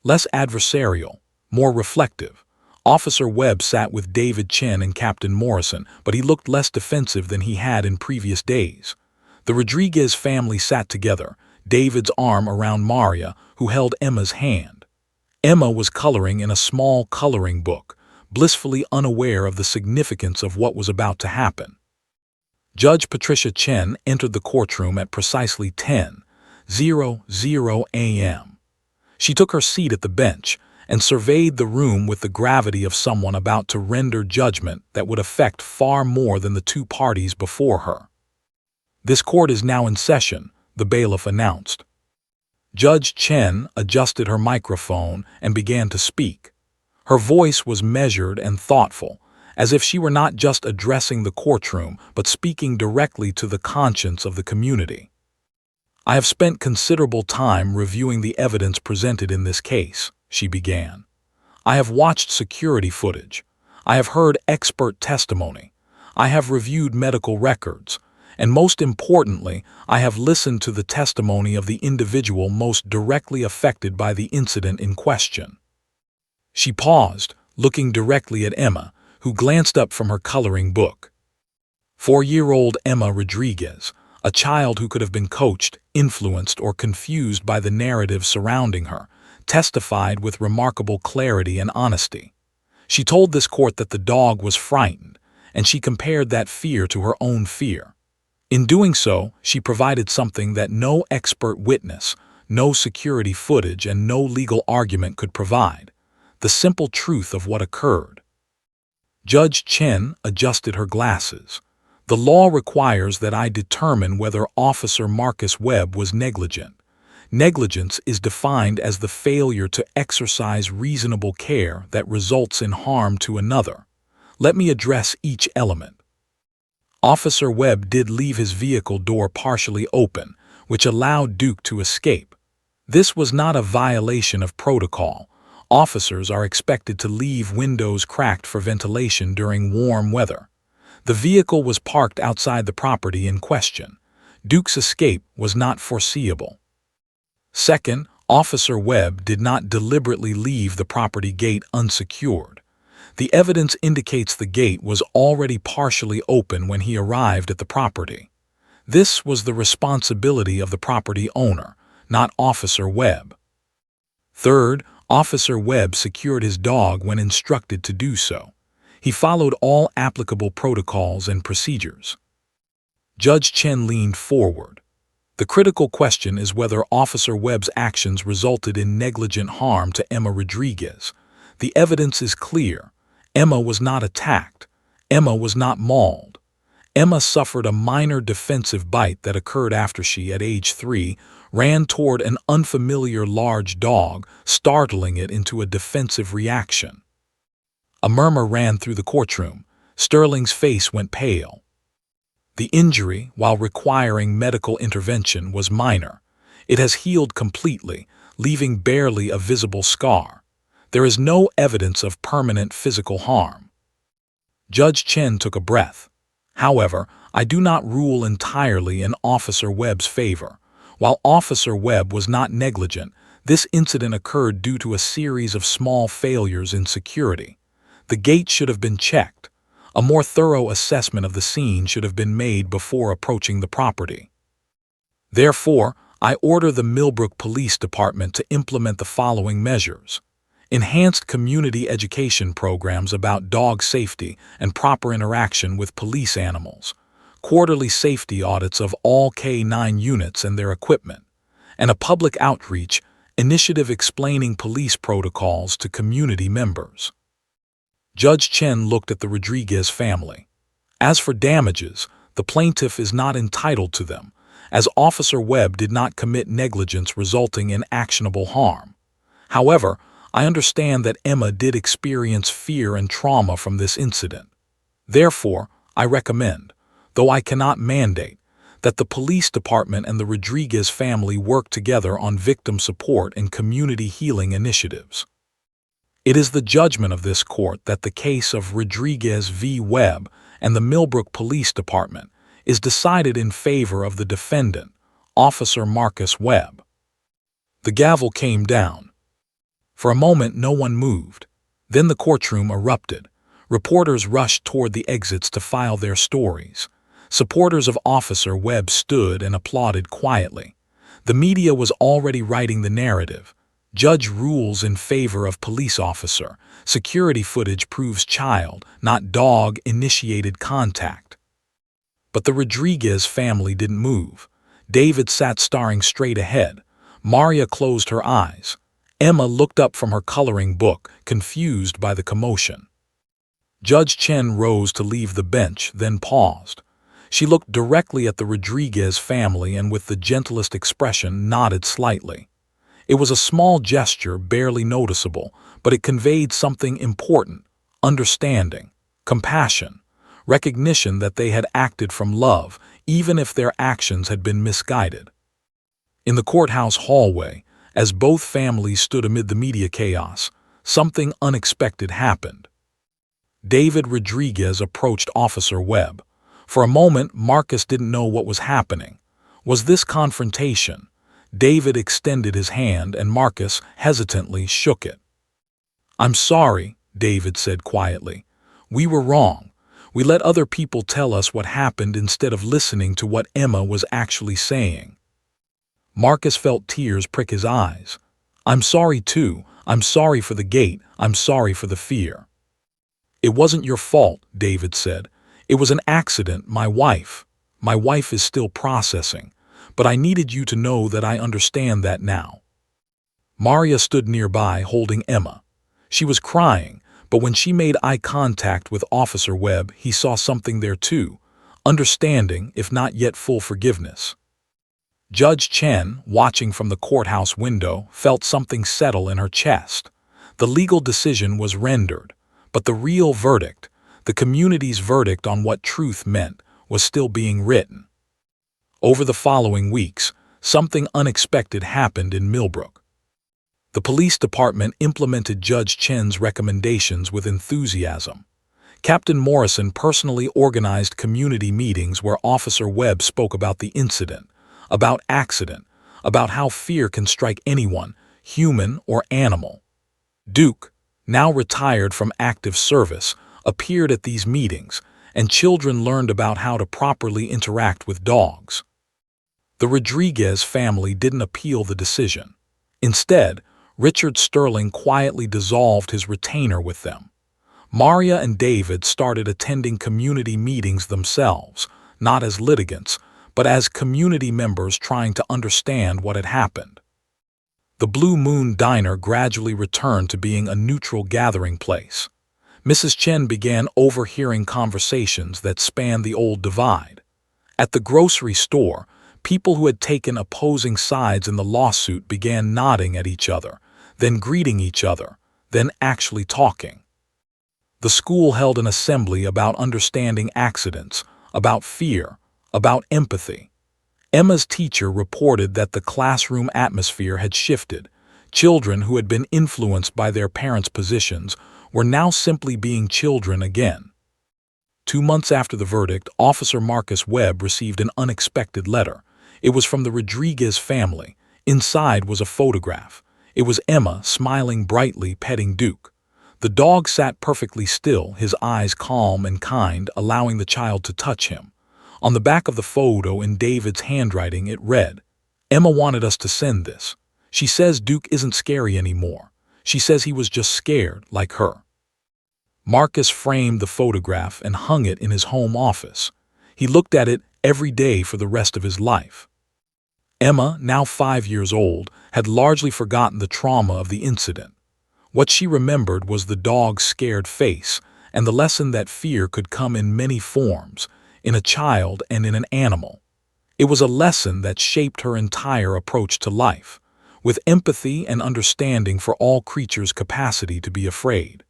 Less adversarial, more reflective. Officer Webb sat with David Chen and Captain Morrison, but he looked less defensive than he had in previous days. The Rodriguez family sat together, David's arm around Maria, who held Emma's hand. Emma was coloring in a small coloring book, blissfully unaware of the significance of what was about to happen. Judge Patricia Chen entered the courtroom at precisely 10:00 a.m. She took her seat at the bench and surveyed the room with the gravity of someone about to render judgment that would affect far more than the two parties before her. "This court is now in session," the bailiff announced. Judge Chen adjusted her microphone and began to speak. Her voice was measured and thoughtful, as if she were not just addressing the courtroom but speaking directly to the conscience of the community. "I have spent considerable time reviewing the evidence presented in this case," she began. "I have watched security footage. I have heard expert testimony. I have reviewed medical records. And most importantly, I have listened to the testimony of the individual most directly affected by the incident in question." She paused, looking directly at Emma, who glanced up from her coloring book. 4-year-old Emma Rodriguez, a child who could have been coached, influenced, or confused by the narrative surrounding her, testified with remarkable clarity and honesty. She told this court that the dog was frightened, and she compared that fear to her own fear. In doing so, she provided something that no expert witness, no security footage, and no legal argument could provide: the simple truth of what occurred. Judge Chen adjusted her glasses. "The law requires that I determine whether Officer Marcus Webb was negligent. Negligence is defined as the failure to exercise reasonable care that results in harm to another. Let me address each element. Officer Webb did leave his vehicle door partially open, which allowed Duke to escape. This was not a violation of protocol. Officers are expected to leave windows cracked for ventilation during warm weather. The vehicle was parked outside the property in question. Duke's escape was not foreseeable. Second, Officer Webb did not deliberately leave the property gate unsecured. The evidence indicates the gate was already partially open when he arrived at the property. This was the responsibility of the property owner, not Officer Webb. Third, Officer Webb secured his dog when instructed to do so. He followed all applicable protocols and procedures. Judge Chen leaned forward. The critical question is whether Officer Webb's actions resulted in negligent harm to Emma Rodriguez. The evidence is clear. Emma was not attacked. Emma was not mauled. Emma suffered a minor defensive bite that occurred after she, at age 3, ran toward an unfamiliar large dog, startling it into a defensive reaction. A murmur ran through the courtroom. Sterling's face went pale. The injury, while requiring medical intervention, was minor. It has healed completely, leaving barely a visible scar. There is no evidence of permanent physical harm. Judge Chen took a breath. However, I do not rule entirely in Officer Webb's favor. While Officer Webb was not negligent, this incident occurred due to a series of small failures in security. The gate should have been checked. A more thorough assessment of the scene should have been made before approaching the property. Therefore, I order the Millbrook Police Department to implement the following measures. Enhanced community education programs about dog safety and proper interaction with police animals, quarterly safety audits of all K-9 units and their equipment, and a public outreach initiative explaining police protocols to community members. Judge Chen looked at the Rodriguez family. As for damages, the plaintiff is not entitled to them, as Officer Webb did not commit negligence resulting in actionable harm. However, I understand that Emma did experience fear and trauma from this incident. Therefore, I recommend, though I cannot mandate, that the police department and the Rodriguez family work together on victim support and community healing initiatives. It is the judgment of this court that the case of Rodriguez v. Webb and the Millbrook Police Department is decided in favor of the defendant, Officer Marcus Webb. The gavel came down. For a moment, no one moved. Then the courtroom erupted. Reporters rushed toward the exits to file their stories. Supporters of Officer Webb stood and applauded quietly. The media was already writing the narrative. Judge rules in favor of police officer. Security footage proves child, not dog-initiated contact. But the Rodriguez family didn't move. David sat staring straight ahead. Maria closed her eyes. Emma looked up from her coloring book, confused by the commotion. Judge Chen rose to leave the bench, then paused. She looked directly at the Rodriguez family and with the gentlest expression nodded slightly. It was a small gesture, barely noticeable, but it conveyed something important: understanding, compassion, recognition that they had acted from love, even if their actions had been misguided. In the courthouse hallway, as both families stood amid the media chaos, something unexpected happened. David Rodriguez approached Officer Webb. For a moment, Marcus didn't know what was happening. Was this confrontation? David extended his hand and Marcus hesitantly shook it. "I'm sorry," David said quietly. "We were wrong. We let other people tell us what happened instead of listening to what Emma was actually saying." Marcus felt tears prick his eyes. "I'm sorry too. I'm sorry for the gate. I'm sorry for the fear." "It wasn't your fault," David said. "It was an accident. My wife is still processing. But I needed you to know that I understand that now." Maria stood nearby holding Emma. She was crying, but when she made eye contact with Officer Webb, he saw something there too: understanding, if not yet full forgiveness. Judge Chen, watching from the courthouse window, felt something settle in her chest. The legal decision was rendered, but the real verdict, the community's verdict on what truth meant, was still being written. Over the following weeks, something unexpected happened in Millbrook. The police department implemented Judge Chen's recommendations with enthusiasm. Captain Morrison personally organized community meetings where Officer Webb spoke about the incident, about accident, about how fear can strike anyone, human or animal. Duke, now retired from active service, appeared at these meetings, and children learned about how to properly interact with dogs. The Rodriguez family didn't appeal the decision. Instead, Richard Sterling quietly dissolved his retainer with them. Maria and David started attending community meetings themselves, not as litigants, but as community members trying to understand what had happened. The Blue Moon Diner gradually returned to being a neutral gathering place. Mrs. Chen began overhearing conversations that spanned the old divide. At the grocery store, people who had taken opposing sides in the lawsuit began nodding at each other, then greeting each other, then actually talking. The school held an assembly about understanding accidents, about fear, about empathy. Emma's teacher reported that the classroom atmosphere had shifted. Children who had been influenced by their parents' positions were now simply being children again. 2 months after the verdict, Officer Marcus Webb received an unexpected letter. It was from the Rodriguez family. Inside was a photograph. It was Emma, smiling brightly, petting Duke. The dog sat perfectly still, his eyes calm and kind, allowing the child to touch him. On the back of the photo, in David's handwriting, it read, "Emma wanted us to send this. She says Duke isn't scary anymore. She says he was just scared, like her." Marcus framed the photograph and hung it in his home office. He looked at it every day for the rest of his life. Emma, now 5 years old, had largely forgotten the trauma of the incident. What she remembered was the dog's scared face and the lesson that fear could come in many forms, in a child and in an animal. It was a lesson that shaped her entire approach to life, with empathy and understanding for all creatures' capacity to be afraid.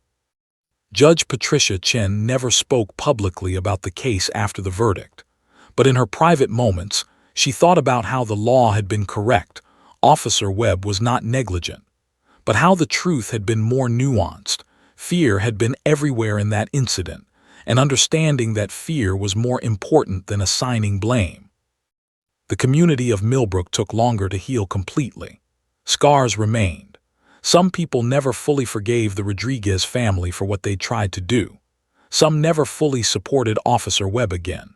Judge Patricia Chen never spoke publicly about the case after the verdict, but in her private moments, she thought about how the law had been correct. Officer Webb was not negligent, but how the truth had been more nuanced. Fear had been everywhere in that incident, and understanding that fear was more important than assigning blame. The community of Millbrook took longer to heal completely. Scars remained. Some people never fully forgave the Rodriguez family for what they tried to do. Some never fully supported Officer Webb again.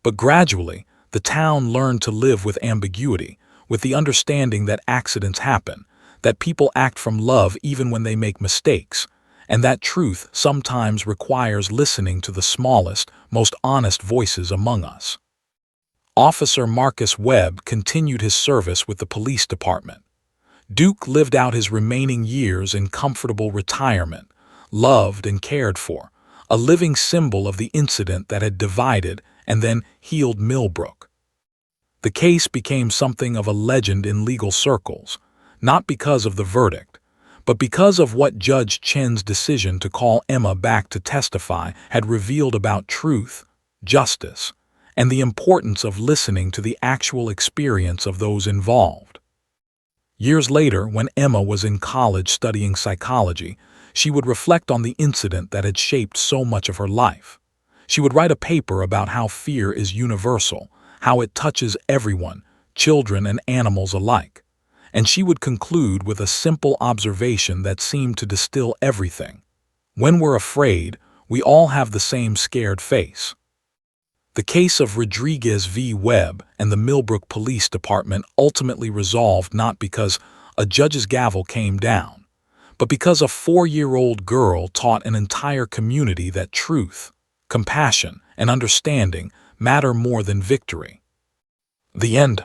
But gradually, the town learned to live with ambiguity, with the understanding that accidents happen, that people act from love even when they make mistakes, and that truth sometimes requires listening to the smallest, most honest voices among us. Officer Marcus Webb continued his service with the police department. Duke lived out his remaining years in comfortable retirement, loved and cared for, a living symbol of the incident that had divided and then healed Millbrook. The case became something of a legend in legal circles, not because of the verdict, but because of what Judge Chen's decision to call Emma back to testify had revealed about truth, justice, and the importance of listening to the actual experience of those involved. Years later, when Emma was in college studying psychology, she would reflect on the incident that had shaped so much of her life. She would write a paper about how fear is universal, how it touches everyone, children and animals alike. And she would conclude with a simple observation that seemed to distill everything. When we're afraid, we all have the same scared face. The case of Rodriguez v. Webb and the Millbrook Police Department ultimately resolved not because a judge's gavel came down, but because a 4-year-old girl taught an entire community that truth, compassion, and understanding matter more than victory. The end.